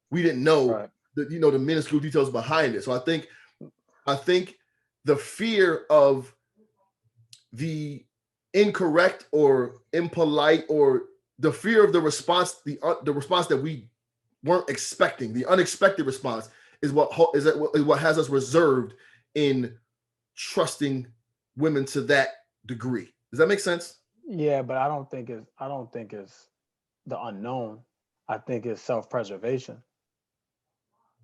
We didn't know the minuscule details behind it. So I think the fear of the incorrect or impolite or the fear of the response, the response that we weren't expecting, the unexpected response is what has us reserved in trusting women to that degree. Does that make sense? Yeah, but I don't think it's the unknown. I think it's self-preservation.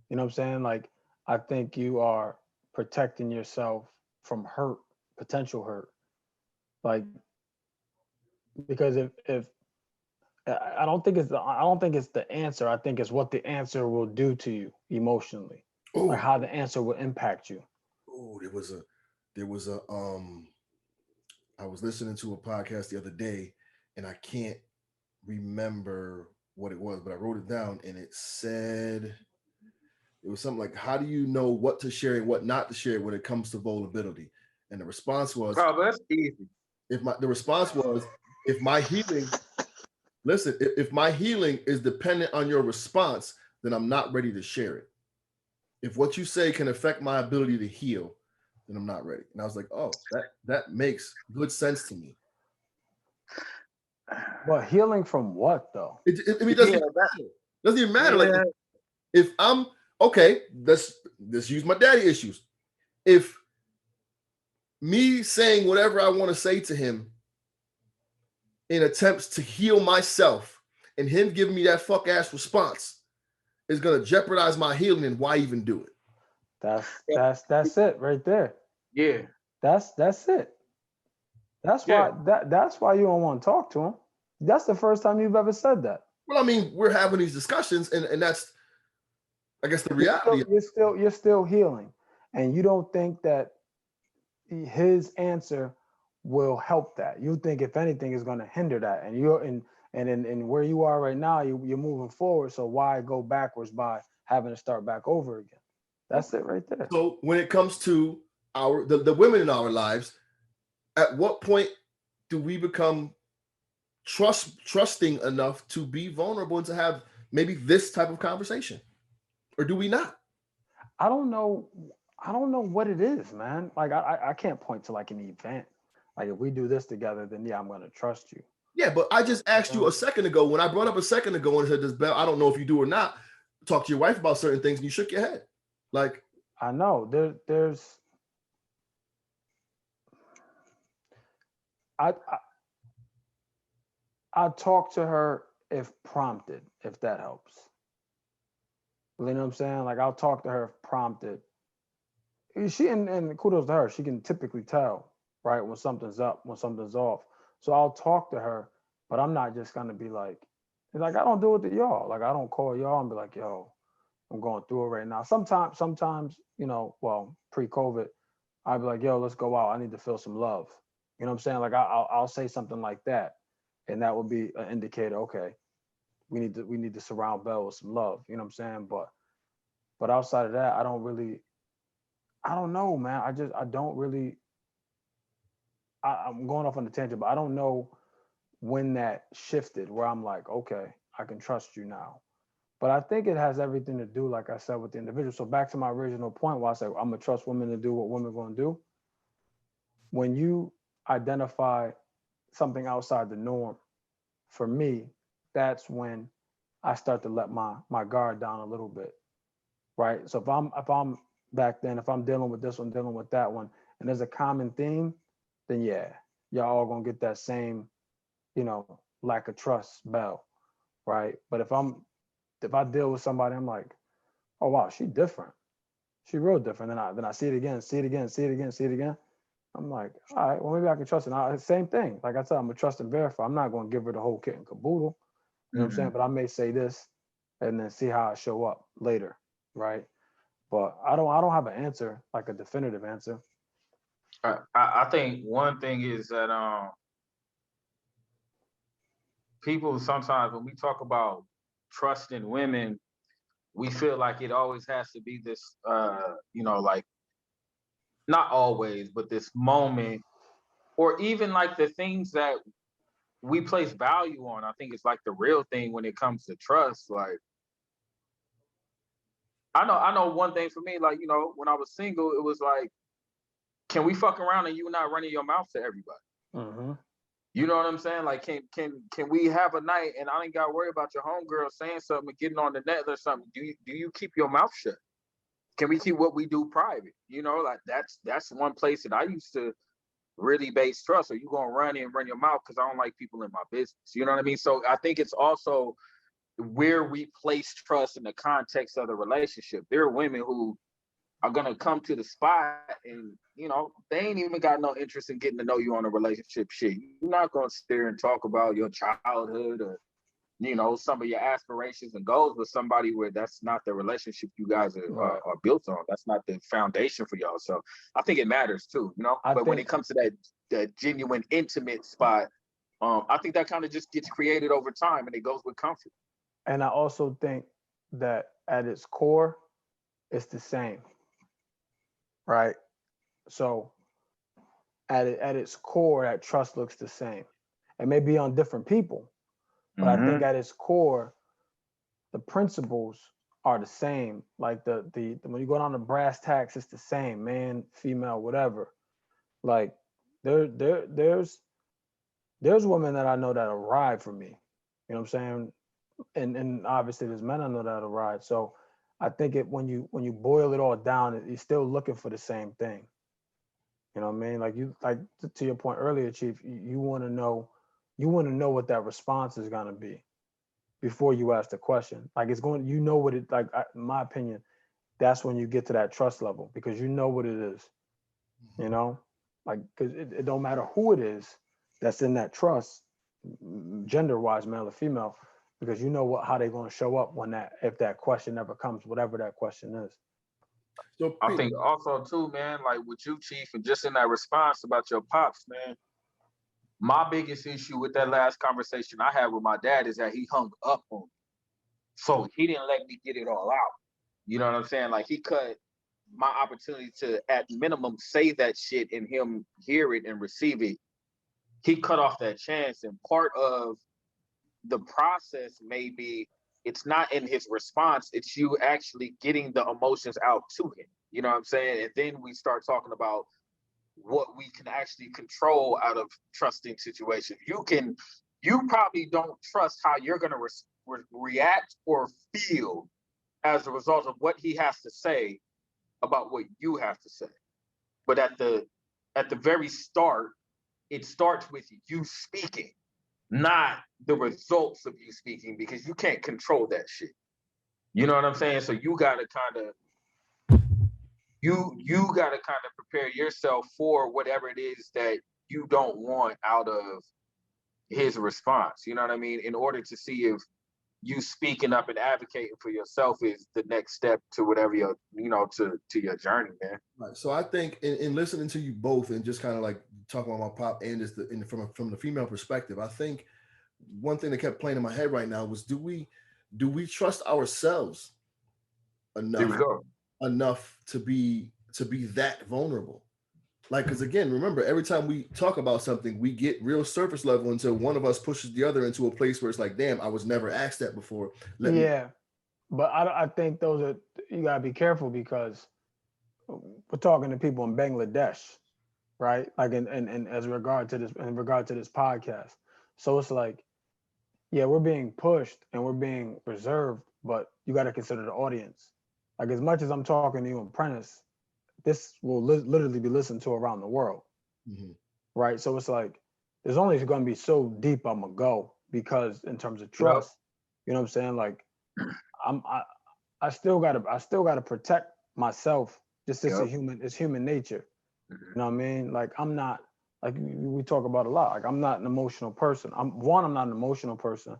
You know what I'm saying? Like, I think you are protecting yourself from hurt, potential hurt. Like, because if I don't think it's the answer. I think it's what the answer will do to you emotionally, or how the answer will impact you. Oh, there was a I was listening to a podcast the other day, and I can't remember what it was, but I wrote it down, and it said it was something like, "How do you know what to share and what not to share when it comes to vulnerability?" And the response was, "Bro, that's easy." The response was, "If my healing, listen, if my healing is dependent on your response, then I'm not ready to share it. If what you say can affect my ability to heal, then I'm not ready." And I was like, "Oh, that makes good sense to me." But healing from what, though? It doesn't even matter. Doesn't even matter. Yeah. Like, if I'm okay, let's use my daddy issues. If me saying whatever I want to say to him in attempts to heal myself and him giving me that fuck ass response is gonna jeopardize my healing, and why even do it? That's it right there. Yeah. That's it. That's why you don't want to talk to him. That's the first time you've ever said that. Well, I mean, we're having these discussions, and that's, I guess, the reality. You're still healing, and you don't think that his answer will help that. You think, if anything, is going to hinder that, and you're in where you are right now, you're moving forward. So why go backwards by having to start back over again? That's it right there. So when it comes to the women in our lives, at what point do we become trusting enough to be vulnerable and to have maybe this type of conversation, or do we not? I don't know what it is, man. Like, I can't point to like an event. Like, if we do this together, then yeah, I'm gonna trust you. Yeah, but I just asked you a second ago, when I brought up a second ago and said, "This Bell, I don't know if you do or not, talk to your wife about certain things," and you shook your head. Like, I know there's I talk to her if prompted, if that helps. You know what I'm saying? Like, I'll talk to her if prompted. She and kudos to her, she can typically tell, right? When something's up, when something's off. So I'll talk to her, but I'm not just gonna be like I don't do it to y'all. Like I don't call y'all and be like, yo, I'm going through it right now. Sometimes, well, pre-COVID, I'd be like, yo, let's go out. I need to feel some love. You know what I'm saying? Like I'll say something like that, and that would be an indicator. Okay, we need to surround Bell with some love. You know what I'm saying? But outside of that, I don't know, man. I don't really. I'm going off on a tangent, but I don't know when that shifted where I'm like, okay, I can trust you now. But I think it has everything to do, like I said, with the individual. So back to my original point where I said, I'm gonna trust women to do what women are gonna do. When you identify something outside the norm, for me, that's when I start to let my guard down a little bit. Right. So if I'm back then, if I'm dealing with this one, dealing with that one, and there's a common theme, then yeah, y'all all gonna get that same, lack of trust bell. Right. But if I deal with somebody, I'm like, oh wow, she different. She real different. Then I see it again, see it again, see it again, see it again. I'm like, all right, well maybe I can trust it. Same thing. Like I said, I'm gonna trust and verify. I'm not gonna give her the whole kit and caboodle. You know what I'm saying? But I may say this and then see how I show up later. Right. But I don't have an answer, like a definitive answer. I think one thing is that people sometimes when we talk about trusting women, we feel like it always has to be this like not always, but this moment, or even like the things that we place value on. I think it's like the real thing when it comes to trust. Like I know one thing for me, like, when I was single, it was like, can we fuck around and you not running your mouth to everybody? Mm-hmm. You know what I'm saying? Like, can we have a night and I ain't got to worry about your homegirl saying something and getting on the net or something? Do you keep your mouth shut? Can we keep what we do private? Like that's one place that I used to really base trust. Are you gonna run your mouth because I don't like people in my business? You know what I mean? So I think it's also where we place trust in the context of the relationship. There are women who are gonna come to the spot and they ain't even got no interest in getting to know you on a relationship shit. You're not gonna sit there and talk about your childhood or some of your aspirations and goals with somebody where that's not the relationship you guys are built on. That's not the foundation for y'all. So I think it matters too, but when it comes to that genuine intimate spot, I think that kind of just gets created over time and it goes with comfort. And I also think that at its core, it's the same, right? So at its core, that trust looks the same. It may be on different people, but I think at its core, the principles are the same. Like the when you go down to brass tacks, it's the same, man, female, whatever. Like there's women that I know that'll ride for me. You know what I'm saying? And obviously there's men I know that'll ride. So I think when you boil it all down, you're still looking for the same thing. You know what I mean? Like to your point earlier, Chief, you want to know what that response is gonna be before you ask the question. Like it's going, what it like. In my opinion, that's when you get to that trust level because you know what it is. Like because it don't matter who it is that's in that trust, gender wise, male or female, because how they're going to show up if that question ever comes, whatever that question is. So I think also too, man, like with you, Chief, and just in that response about your pops, man, my biggest issue with that last conversation I had with my dad is that he hung up on me. So he didn't let me get it all out. You know what I'm saying? Like he cut my opportunity to, at minimum, say that shit and him hear it and receive it. He cut off that chance. And part of the process may be it's not in his response, it's you actually getting the emotions out to him. You know what I'm saying? And then we start talking about what we can actually control out of trusting situations. You probably don't trust how you're going to react or feel as a result of what he has to say about what you have to say. But at the very start, it starts with you speaking, not the results of you speaking, because you can't control that shit. You know what I'm saying? So you gotta you got to kind of prepare yourself for whatever it is that you don't want out of his response. You know what I mean? In order to see if you speaking up and advocating for yourself is the next step to whatever your, to your journey, man. Right. So I think in listening to you both and just kind of like talking about my pop and just from the female perspective, I think one thing that kept playing in my head right now was do we trust ourselves Here we enough to be that vulnerable? Like, because again, remember, every time we talk about something, we get real surface level until one of us pushes the other into a place where it's like, damn, I was never asked that before. But I think you gotta be careful because we're talking to people in Bangladesh, right? Like in regard to this podcast. So it's like, yeah, we're being pushed and we're being reserved, but you got to consider the audience. Like as much as I'm talking to you in Prentice, this will literally be listened to around the world, right? So it's like there's only going to be so deep I'm gonna go because in terms of trust, you know what I'm saying? Like I still gotta protect myself. Just it's human nature. You know what I mean? Like I'm not, like we talk about a lot. Like I'm not an emotional person. I'm not an emotional person.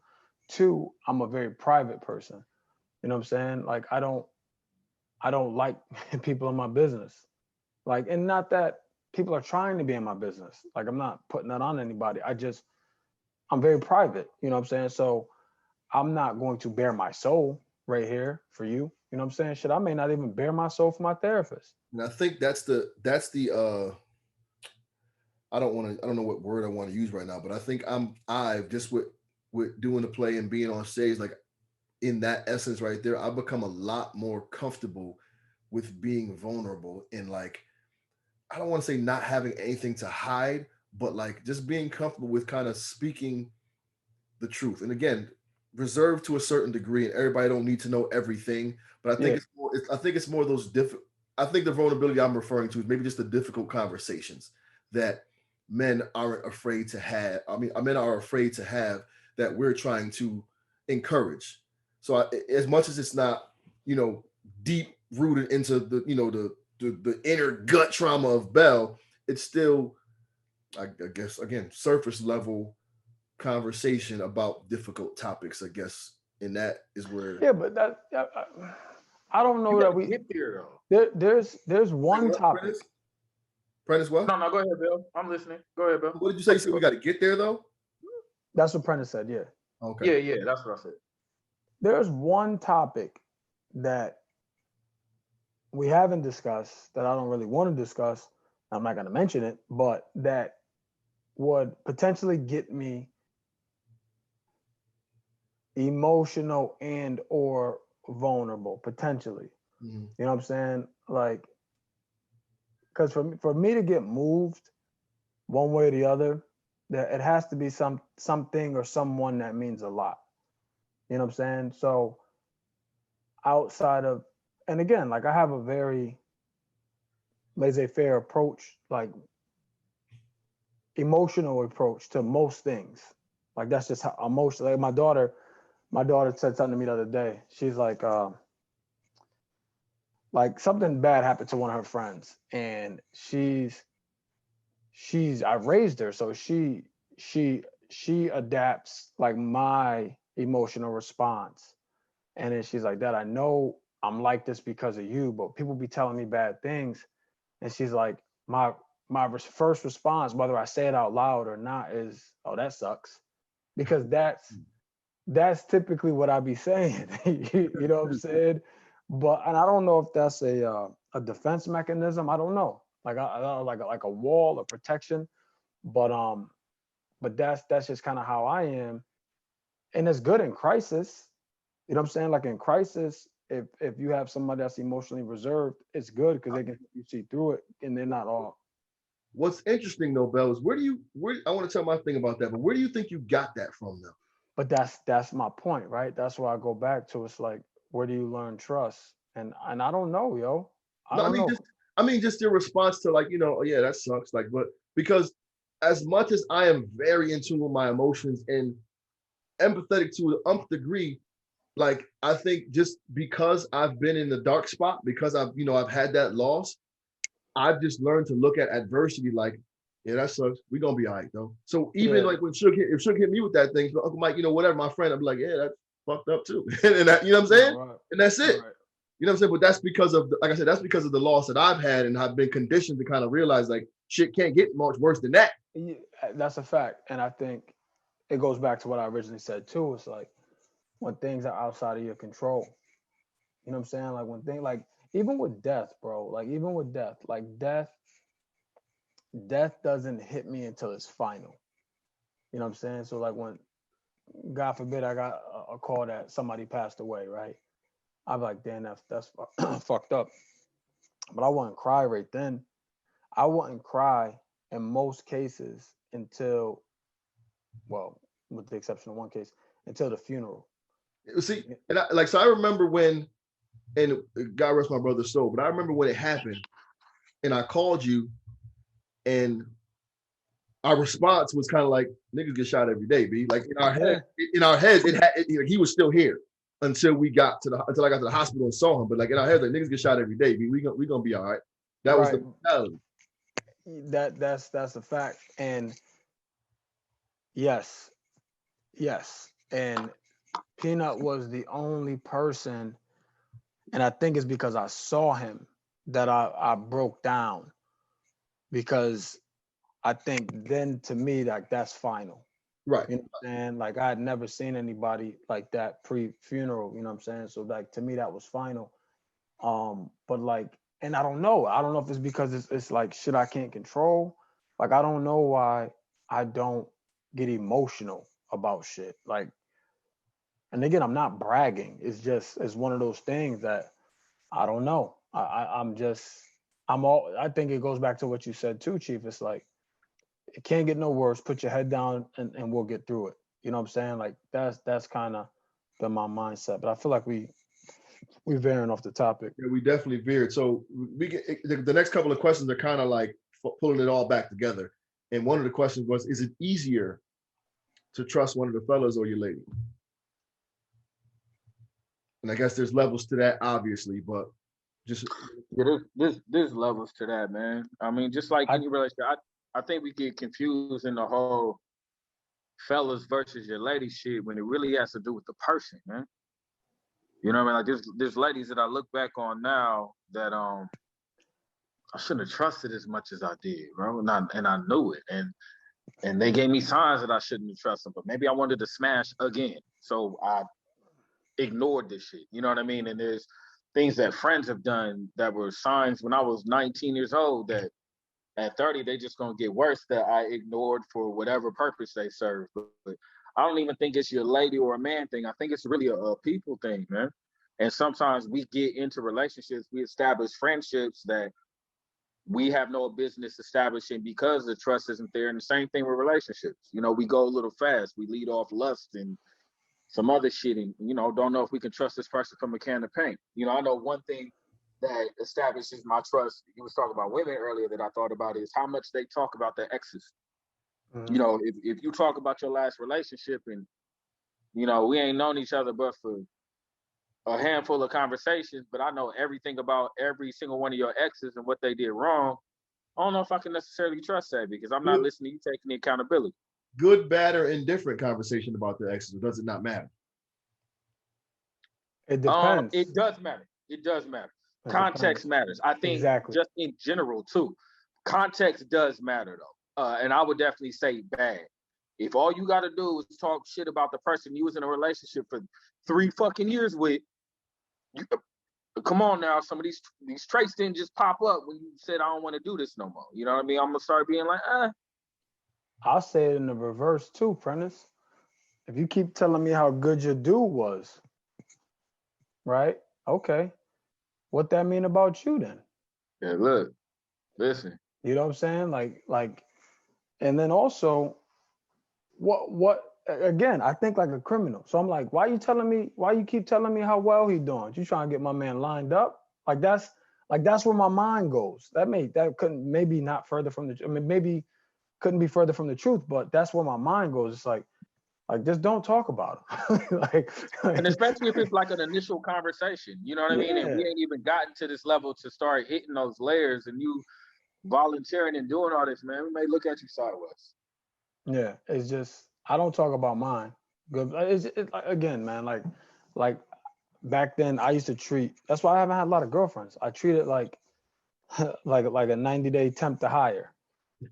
Two, I'm a very private person. You know what I'm saying? Like I don't like people in my business. Like, and not that people are trying to be in my business. Like I'm not putting that on anybody. I'm very private. You know what I'm saying? So I'm not going to bare my soul right here for you. You know what I'm saying? Shit, I may not even bare my soul for my therapist. And I think that's the I don't know what word I want to use right now, but I think I've just with doing the play and being on stage, like in that essence right there, I've become a lot more comfortable with being vulnerable and like, I don't want to say not having anything to hide, but like just being comfortable with kind of speaking the truth. And again, reserved to a certain degree, and everybody don't need to know everything. But I think it's more those different. I think the vulnerability I'm referring to is maybe just the difficult conversations that men aren't afraid to have. I mean, men are afraid to have that we're trying to encourage. So as much as it's not, deep rooted into the inner gut trauma of Bell, it's still, I guess, again, surface level conversation about difficult topics, I guess. And that is where. Yeah, but that I don't know that we get there though. There's one topic. Prentice, what? No, go ahead, Bill. I'm listening. Go ahead, Bill. What did you say? You said we got to get there though? That's what Prentice said, yeah. Okay. Yeah, that's what I said. There's one topic that we haven't discussed that I don't really want to discuss. I'm not going to mention it, but that would potentially get me emotional and or vulnerable potentially. You know what I'm saying? Like, because for me to get moved one way or the other, that it has to be something or someone that means a lot. You know what I'm saying? So outside of, and again, like I have a very laissez-faire approach, like emotional approach to most things. Like that's just how emotional. Like my daughter said something to me the other day. She's like something bad happened to one of her friends, and I raised her, so she adapts like my emotional response. And then she's like, Dad, I know I'm like this because of you, but people be telling me bad things. And she's like, my first response, whether I say it out loud or not, is, oh, that sucks. Because that's typically what I be saying. You know what I'm saying? And I don't know if that's a defense mechanism. I don't know. Like like a wall of protection. But that's just kind of how I am. And it's good in crisis. You know what I'm saying? Like in crisis, if you have somebody that's emotionally reserved, it's good because they can help you see through it, and they're not all. What's interesting though, Bell, is where I want to tell my thing about that, but where do you think you got that from though? But that's my point, right? That's why I go back to, it's like, where do you learn trust? And I don't know, yo. I don't know. Just your response to like, oh yeah, that sucks. Like, but because as much as I am very in tune with my emotions and empathetic to an degree, like I think just because I've been in the dark spot, because I've had that loss, I've just learned to look at adversity like, yeah, that sucks. We're gonna be all right though. So even like when if Shook hit me with that thing, so Uncle Mike, whatever, my friend, I'm like, yeah, that's fucked up too. And that, you know what I'm saying? Right. And that's it. Right. You know what I'm saying? But that's because of, like I said, that's because of the loss that I've had, and I've been conditioned to kind of realize like shit can't get much worse than that. Yeah, that's a fact. And I think it goes back to what I originally said too. It's like when things are outside of your control. You know what I'm saying? Like when things like even with death, bro, like even with death, like death doesn't hit me until it's final. You know what I'm saying? So like when God forbid I got a call that somebody passed away, right? I'm like, damn, that's fucked up. But I wouldn't cry right then. I wouldn't cry in most cases until, well, with the exception of one case, until the funeral. See, and so I remember when, and God rest my brother's soul, but I remember when it happened, and I called you, and our response was kind of like, niggas get shot every day, B. Like in our heads, he was still here until I got to the hospital and saw him. But like in our heads, like niggas get shot every day, B. We gonna be all right. That was the mentality. That's a fact. And yes. And Peanut was the only person, and I think it's because I saw him that I broke down, because I think then to me, like that's final. Right. You know what I'm saying? Like I had never seen anybody like that pre-funeral, you know what I'm saying? So like to me that was final. But like, and I don't know if it's because it's like shit I can't control. Like I don't know why I don't get emotional about shit. Like, and again, I'm not bragging. It's one of those things that I don't know. I think it goes back to what you said too, Chief. It's like it can't get no worse. Put your head down and we'll get through it. You know what I'm saying? Like that's kind of been my mindset. But I feel like we're veering off the topic. Yeah, we definitely veered. So we get the next couple of questions are kind of like pulling it all back together. And one of the questions was, is it easier to trust one of the fellas or your lady? And I guess there's levels to that, obviously, but just there's levels to that, man. I mean, just like any relationship, I think we get confused in the whole fellas versus your lady shit when it really has to do with the person, man. You know what I mean? Like there's ladies that I look back on now that I shouldn't have trusted as much as I did, bro. And I knew it. And they gave me signs that I shouldn't have trusted them, but maybe I wanted to smash again. So I ignored this shit. You know what I mean? And there's things that friends have done that were signs when I was 19 years old that at 30, they just gonna get worse, that I ignored for whatever purpose they serve. But I don't even think it's your lady or a man thing. I think it's really a people thing, man. And sometimes we get into relationships, we establish friendships that we have no business establishing because the trust isn't there. And the same thing with relationships. You know, we go a little fast. We lead off lust and some other shit and, don't know if we can trust this person from a can of paint. I know one thing that establishes my trust, you was talking about women earlier, that I thought about is how much they talk about their exes. Mm-hmm. If you talk about your last relationship and, we ain't known each other but for a handful of conversations, but I know everything about every single one of your exes and what they did wrong, I don't know if I can necessarily trust that because I'm not listening to you taking the accountability. Good, bad, or indifferent conversation about the exes, or does it not matter? It depends. It does matter. It does matter. Context matters. I think just in general too. Context does matter though. And I would definitely say bad. If all you got to do is talk shit about the person you was in a relationship for 3 fucking years with, come on now, some of these traits didn't just pop up when you said I don't want to do this no more. You know what I mean? I'm gonna start being like, I'll say it in the reverse too, Prentice. If you keep telling me how good your dude was, right? Okay. What that mean about you then? Yeah, look, listen. You know what I'm saying? Like, and then also, what again, I think like a criminal. So I'm like, why you keep telling me how well he doing? You trying to get my man lined up? Like that's where my mind goes. That couldn't maybe not further from maybe couldn't be further from the truth, but that's where my mind goes. It's like, Like, just don't talk about them. And especially if it's like an initial conversation, you know what I mean? And we Yeah. ain't even gotten to this level to start hitting those layers, and you volunteering and doing all this, man, we may look at you sideways. Yeah, it's just I don't talk about mine. Good, it's again, man. Like back then, I used to treat. That's why I haven't had a lot of girlfriends. I treat it like like a 90-day temp to hire.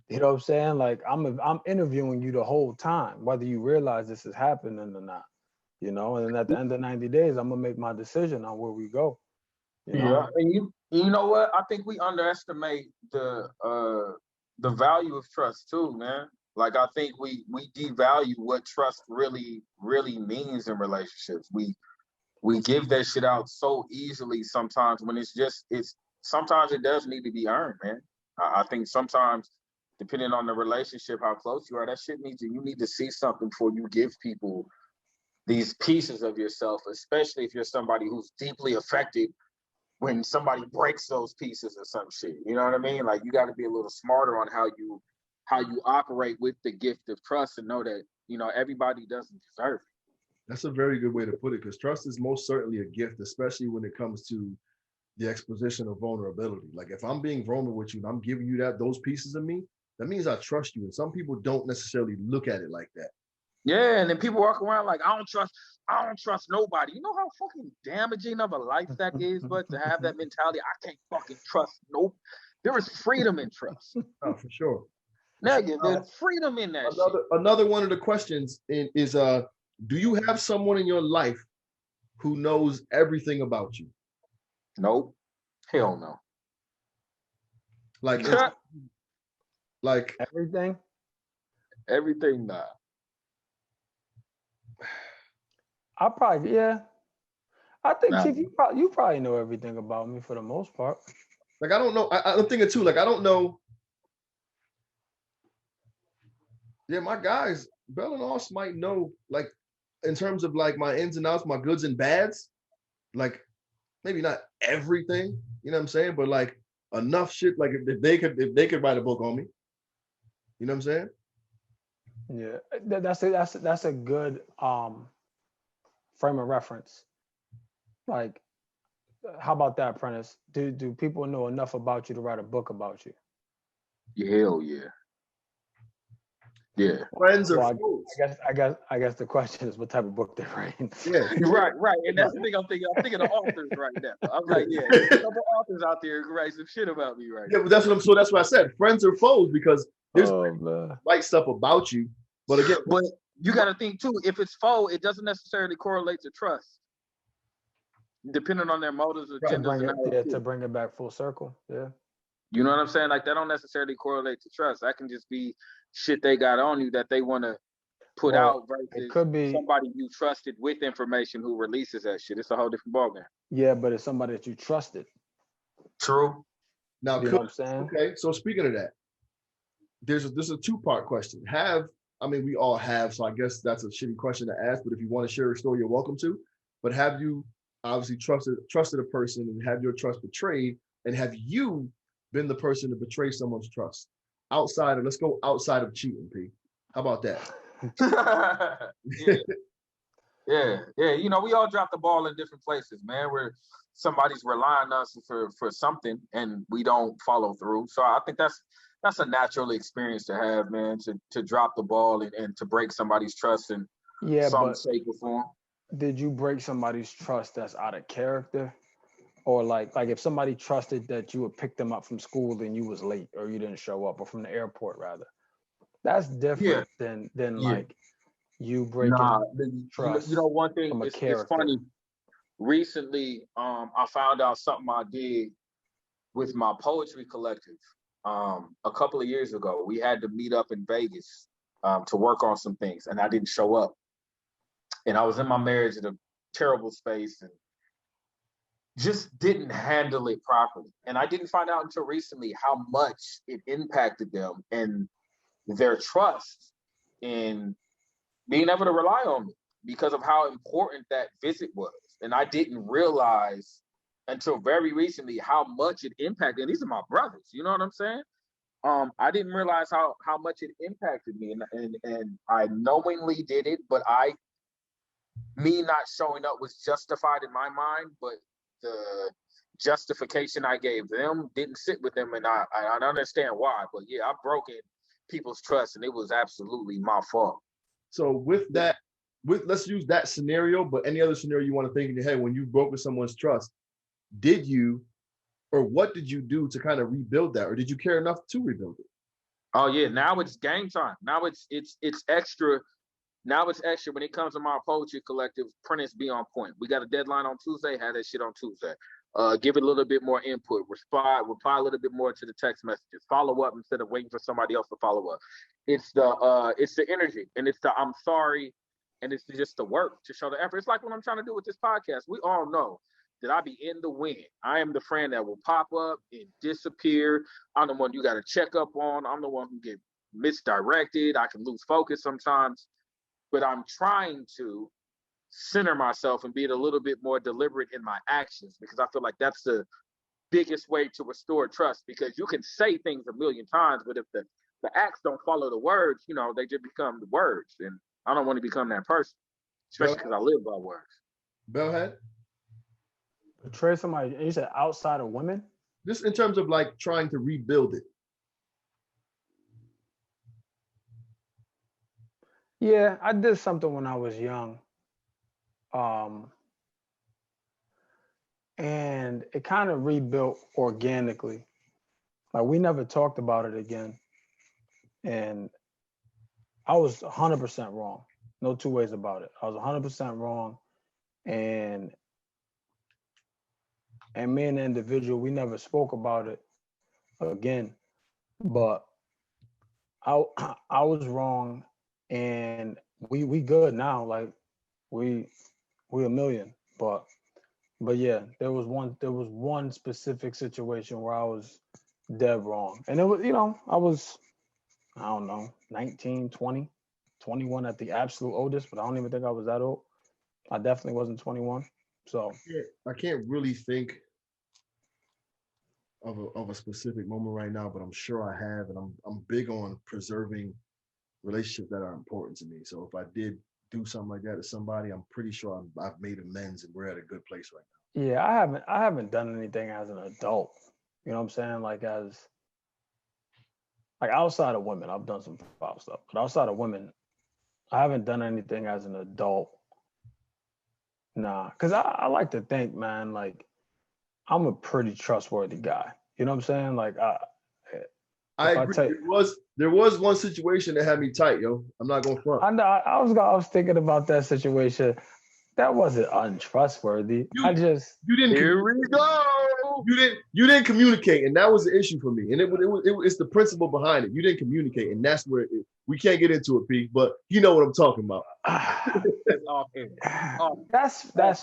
You know what I'm saying? Like I'm interviewing you the whole time, whether you realize this is happening or not. You know, and then at the end of 90 days, I'm gonna make my decision on where we go. You know? Yeah, and you know what? I think we underestimate the value of trust too, man. Like I think we devalue what trust really means in relationships. We give that shit out so easily sometimes when it's sometimes it does need to be earned, man. I think sometimes depending on the relationship, how close you are, that shit you need to see something before you give people these pieces of yourself, especially if you're somebody who's deeply affected when somebody breaks those pieces or some shit. You know what I mean? Like you got to be a little smarter on how you operate with the gift of trust and know that, you know, everybody doesn't deserve it. That's a very good way to put it, because trust is most certainly a gift, especially when it comes to the exposition of vulnerability. Like if I'm being vulnerable with you and I'm giving you those pieces of me, that means I trust you. And some people don't necessarily look at it like that. Yeah, and then people walk around like, I don't trust nobody. You know how fucking damaging of a life that is, but to have that mentality, I can't fucking trust nope. There is freedom in trust. Oh, for sure. Negative, there's freedom in that shit. Another one of the questions is do you have someone in your life who knows everything about you? Nope. Hell no. Like like everything? Everything not. I probably, yeah. I think Chief, you probably know everything about me for the most part. Like I don't know. I'm thinking too. Like I don't know. Yeah, my guys, Bell and Oss might know. Like in terms of like my ins and outs, my goods and bads. Like maybe not everything. You know what I'm saying? But like enough shit. Like if they could write a book on me. You know what I'm saying? Yeah, that's a good frame of reference. Like, how about that, Prentice? Do people know enough about you to write a book about you? Hell yeah. Yeah. Friends or foes? I guess the question is what type of book they're writing. Yeah. Right. And that's the thing I'm thinking. I'm thinking of authors right now. I'm like, yeah, there's a couple authors out there who write some shit about me right now. Yeah, but that's what I said. Friends or foes, because there's man. write stuff about you. But again, you got to think too. If it's foe, it doesn't necessarily correlate to trust, depending on their motives or tendencies. To bring it back full circle. Yeah. You know what I'm saying? Like that don't necessarily correlate to trust. That can just be shit they got on you that they want to put out versus it could be somebody you trusted with information who releases that shit. It's a whole different ballgame. Yeah, but it's somebody that you trusted. True. Now, you know what I'm saying? Okay, so speaking of that, this is a two-part question. We all have, so I guess that's a shitty question to ask, but if you want to share a story, you're welcome to. But have you obviously trusted a person and had your trust betrayed, and have you been the person to betray someone's trust? Let's go outside of cheating, P. How about that? Yeah. You know, we all drop the ball in different places, man, where somebody's relying on us for something and we don't follow through. So I think that's a natural experience to have, man, to drop the ball and to break somebody's trust in some shape or form. Did you break somebody's trust that's out of character? Or like if somebody trusted that you would pick them up from school and you was late or you didn't show up, or from the airport rather. That's different than like you breaking trust. You know, one thing, it's funny. Recently, I found out something I did with my poetry collective. A couple of years ago, we had to meet up in Vegas to work on some things, and I didn't show up. And I was in my marriage in a terrible space and just didn't handle it properly. And I didn't find out until recently how much it impacted them and their trust in being able to rely on me because of how important that visit was. And I didn't realize until very recently how much it impacted. And these are my brothers, you know what I'm saying? I didn't realize how much it impacted me, and I knowingly did it, but me not showing up was justified in my mind, but the justification I gave them didn't sit with them, and I understand why. But yeah, I've broken people's trust, and it was absolutely my fault. So with that, let's use that scenario, but any other scenario you want to think in your head when you broke someone's trust, did you, or what did you do to kind of rebuild that, or did you care enough to rebuild it? Oh yeah, now it's game time. Now it's extra. Now it's extra when it comes to my poetry collective. Prentice, be on point. We got a deadline on Tuesday. Have that shit on Tuesday. Give it a little bit more input. Reply a little bit more to the text messages. Follow up instead of waiting for somebody else to follow up. It's the energy, and it's the I'm sorry, and it's just the work to show the effort. It's like what I'm trying to do with this podcast. We all know that I be in the wind. I am the friend that will pop up and disappear. I'm the one you got to check up on. I'm the one who get misdirected. I can lose focus sometimes, but I'm trying to center myself and be a little bit more deliberate in my actions, because I feel like that's the biggest way to restore trust, because you can say things a million times, but if the acts don't follow the words, they just become the words. And I don't want to become that person, especially because I live by words. Bellhead? Betray somebody, you said outside of women? Just in terms of like trying to rebuild it. Yeah, I did something when I was young. And it kind of rebuilt organically. Like, we never talked about it again. And I was 100% wrong. No two ways about it. I was 100% wrong. And me and the individual, we never spoke about it again. But I was wrong, and we good now. Like, we a million. But yeah, there was one specific situation where I was dead wrong. And it was, I was, I don't know, 19, 20, 21 at the absolute oldest, but I don't even think I was that old. I definitely wasn't 21. So I can't really think of a specific moment right now, but I'm sure I have, and I'm big on preserving relationships that are important to me. So if I did do something like that to somebody, I'm pretty sure I've made amends, and we're at a good place right now. Yeah, I haven't done anything as an adult. You know what I'm saying? Like outside of women, I've done some foul stuff, but outside of women, I haven't done anything as an adult. Nah, because I like to think, man, like, I'm a pretty trustworthy guy. You know what I'm saying? Like, I agree. There was one situation that had me tight, yo. I'm not gonna front. I know. I was thinking about that situation. That wasn't untrustworthy. You didn't. Here we go. You didn't communicate, and that was the issue for me. And it's the principle behind it. You didn't communicate, and that's where we can't get into it, Pete. But you know what I'm talking about. That's fair.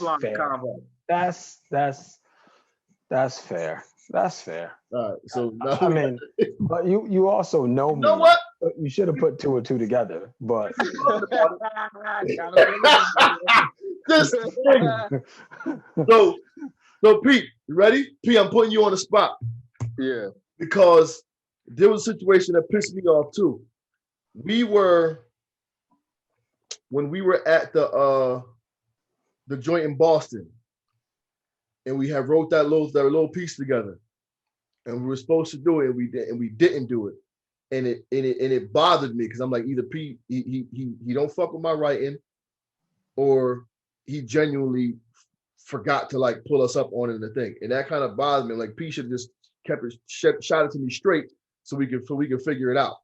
That's fair. That's fair. All right. So now I mean, but you also know me. You know what? You should have put two and two together. But this so Pete, you ready? Pete, I'm putting you on the spot. Yeah. Because there was a situation that pissed me off too. When we were at the joint in Boston, and we have wrote that little piece together, and we were supposed to do it, and we didn't do it, and it bothered me, because I'm like, either Pete he don't fuck with my writing, or he genuinely forgot to like pull us up on it in the thing, and that kind of bothered me. Like, Pete should have just kept it shot it to me straight, so we could figure it out.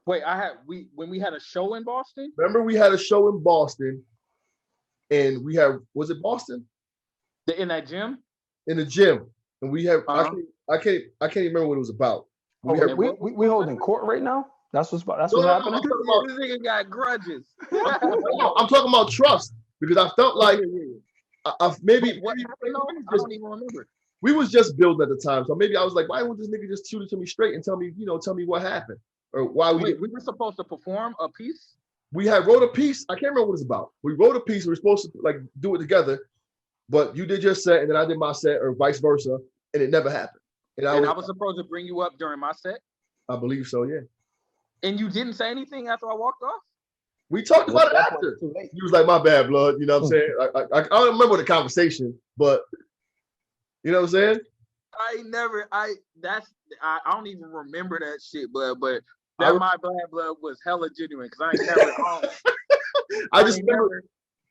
Wait, when we had a show in Boston? Remember, we had a show in Boston, and was it Boston? In that gym? In the gym. And we have I can't remember what it was about. We holding court right now? That's what's happening? This nigga got grudges. I'm talking about trust, because I felt like maybe what happened? I don't even remember. We was just building at the time, so maybe I was like, why won't this nigga just shoot it to me straight and tell me what happened, or why we were supposed to perform a piece? We had wrote a piece. I can't remember what it's about. We wrote a piece. We were supposed to like do it together, but you did your set and then I did my set, or vice versa, and it never happened. And I was supposed to bring you up during my set? I believe so. Yeah. And you didn't say anything after I walked off? We talked At about it that point, after. it's too late. He was like, "My bad, blood." You know what I'm saying? I don't remember the conversation, but you know what I'm saying? I don't even remember that shit, but I, that my bad blood was hella genuine because I ain't never. I just remember.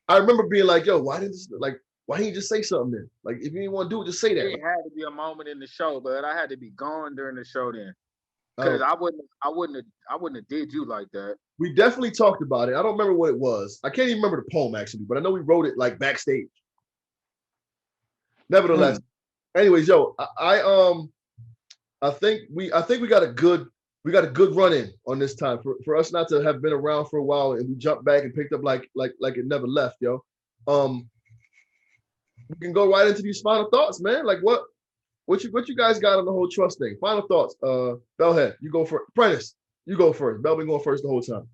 I remember being like, "Yo, why didn't you just say something then? Like, if you didn't want to do it, just say that." It had to be a moment in the show, but I had to be gone during the show then, Oh, because I wouldn't have did you like that. we definitely talked about it. I don't remember what it was. I can't even remember the poem actually, but I know we wrote it like backstage. Nevertheless, anyways, yo, I think we got a good run in on this time for us not to have been around for a while and we jumped back and picked up like it never left, yo. We can go right into these final thoughts, man. Like what you guys got on the whole trust thing? Final thoughts. Bellhead, you go first. Prentice, you go first. Bell been going first the whole time.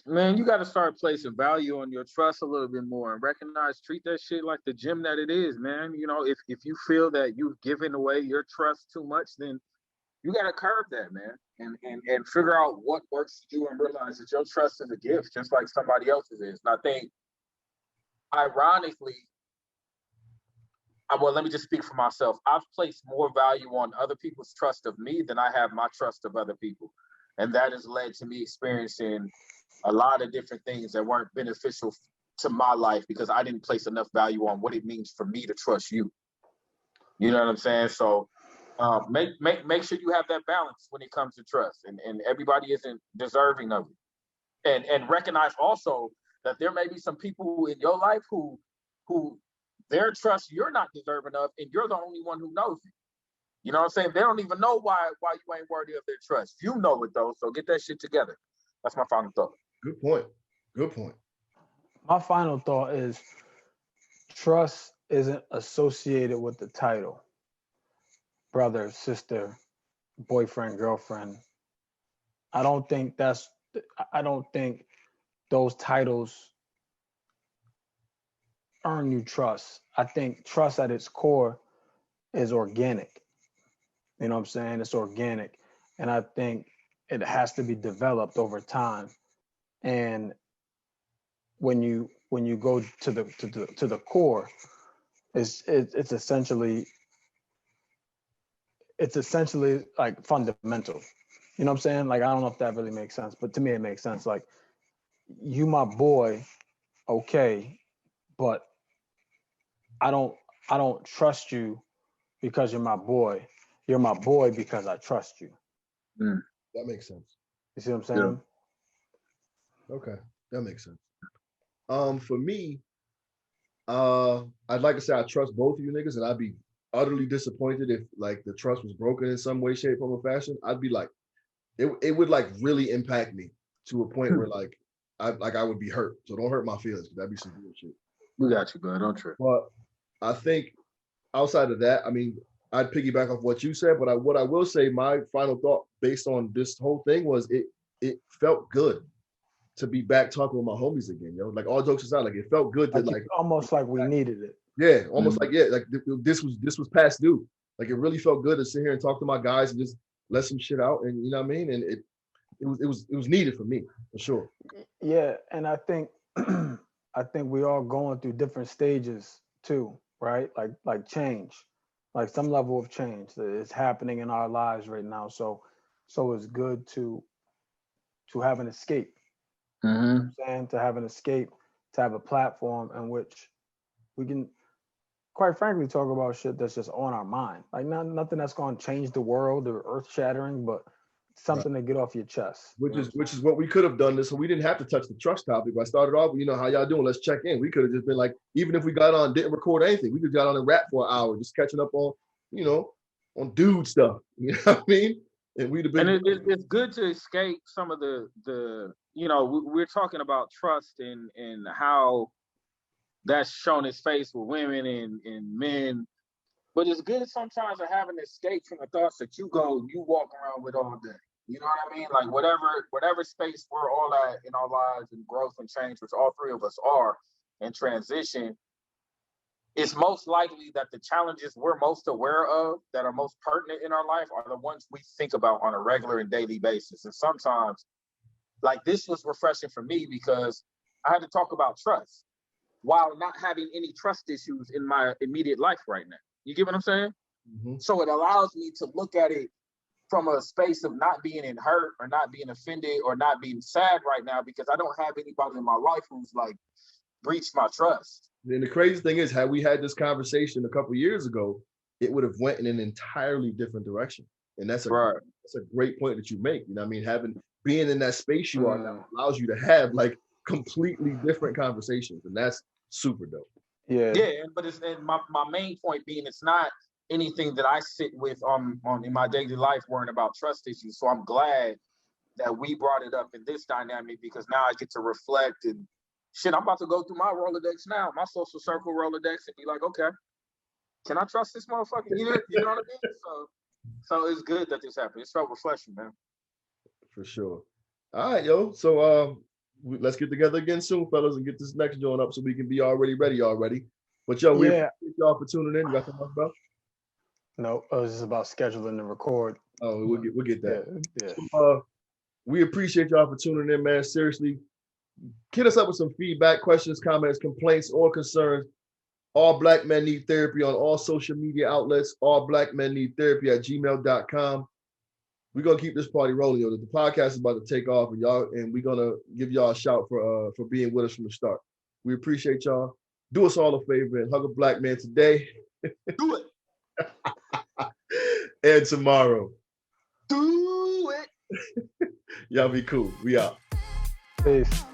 Man, you got to start placing value on your trust a little bit more and treat that shit like the gym that it is, man. You know, if you feel that you've given away your trust too much, then you got to curb that, man, and figure out what works for you and realize that your trust is a gift, just like somebody else's is. And I think, ironically, well, let me just speak for myself. I've placed more value on other people's trust of me than I have my trust of other people. And that has led to me experiencing a lot of different things that weren't beneficial to my life because I didn't place enough value on what it means for me to trust you. You know what I'm saying? So make sure you have that balance when it comes to trust, and everybody isn't deserving of it. And recognize also that there may be some people in your life who their trust you're not deserving of, and you're the only one who knows it. You know what I'm saying? They don't even know why you ain't worthy of their trust. You know it though, so get that shit together. That's my final thought. Good point. Good point. My final thought is trust isn't associated with the title. Brother, sister, boyfriend, girlfriend. I don't think those titles earn you trust. I think trust at its core is organic. You know what I'm saying? It's organic. And I think it has to be developed over time. And when you go to the core, it's essentially like fundamental. You know what I'm saying? Like I don't know if that really makes sense, but to me it makes sense. Like you my boy, okay, but I don't trust you because you're my boy. You're my boy because I trust you. That makes sense. You see what I'm saying? Yeah. Okay, that makes sense. For me, I'd like to say I trust both of you niggas, and I'd be utterly disappointed if like the trust was broken in some way, shape, form, or fashion. I'd be like, it would like really impact me to a point where like I would be hurt. So don't hurt my feelings. That'd be some bullshit. We got you, bro. Don't trip. But I think outside of that, I mean, I'd piggyback off what you said. But what I will say, my final thought based on this whole thing was it felt good to be back talking with my homies again, yo. Like all jokes aside, like it felt good to like almost like we needed it. Yeah, almost like like this was past due. Like it really felt good to sit here and talk to my guys and just let some shit out, and you know what I mean. And it was needed for me for sure. Yeah, and I think I think we all going through different stages too, right? Like change, like some level of change that is happening in our lives right now. So it's good to have an escape. You know what I'm saying? To have an escape, to have a platform in which we can, quite frankly, talk about shit that's just on our mind. Like nothing that's going to change the world or earth shattering, but something to get off your chest. Which is what we could have done this, so we didn't have to touch the trust topic. I started off, you know, how y'all doing? Let's check in. We could have just been like, even if we got on, didn't record anything, we could got on and rap for an hour, just catching up on, you know, on dude stuff. You know what I mean? And we'd have been. And it's good to escape some of the you know, we're talking about trust and how that's shown its face with women and men. But it's good sometimes to have an escape from the thoughts that you walk around with all day. You know what I mean? Like whatever space we're all at in our lives and growth and change, which all three of us are, and transition, it's most likely that the challenges we're most aware of that are most pertinent in our life are the ones we think about on a regular and daily basis. And sometimes, like, this was refreshing for me because I had to talk about trust while not having any trust issues in my immediate life right now. You get what I'm saying? Mm-hmm. So it allows me to look at it from a space of not being in hurt or not being offended or not being sad right now because I don't have anybody in my life who's like breached my trust. And the crazy thing is, had we had this conversation a couple years ago, it would have went in an entirely different direction. And that's a great point that you make. You know what I mean? Being in that space you are now allows you to have like completely different conversations. And that's super dope. Yeah. Yeah, but my main point being it's not anything that I sit with on in my daily life worrying about trust issues. So I'm glad that we brought it up in this dynamic because now I get to reflect and shit, I'm about to go through my Rolodex now, my social circle Rolodex, and be like, okay, can I trust this motherfucker? You know what I mean? So it's good that this happened. It's so refreshing, man. For sure. All right, yo. So let's get together again soon, fellas, and get this next joint up so we can be ready already. But yo, we appreciate y'all for tuning in. You got something else about? No, it was just about scheduling the record. Oh, we'll get that. Yeah. So, we appreciate y'all for tuning in, man. Seriously, hit us up with some feedback, questions, comments, complaints, or concerns. All Black Men Need Therapy on all social media outlets. All Black Men Need Therapy at gmail.com. We're gonna keep this party rolling, yo. The podcast is about to take off, and we're gonna give y'all a shout for being with us from the start. We appreciate y'all. Do us all a favor and hug a black man today. Do it. And tomorrow. Do it. Y'all be cool. We out. Peace.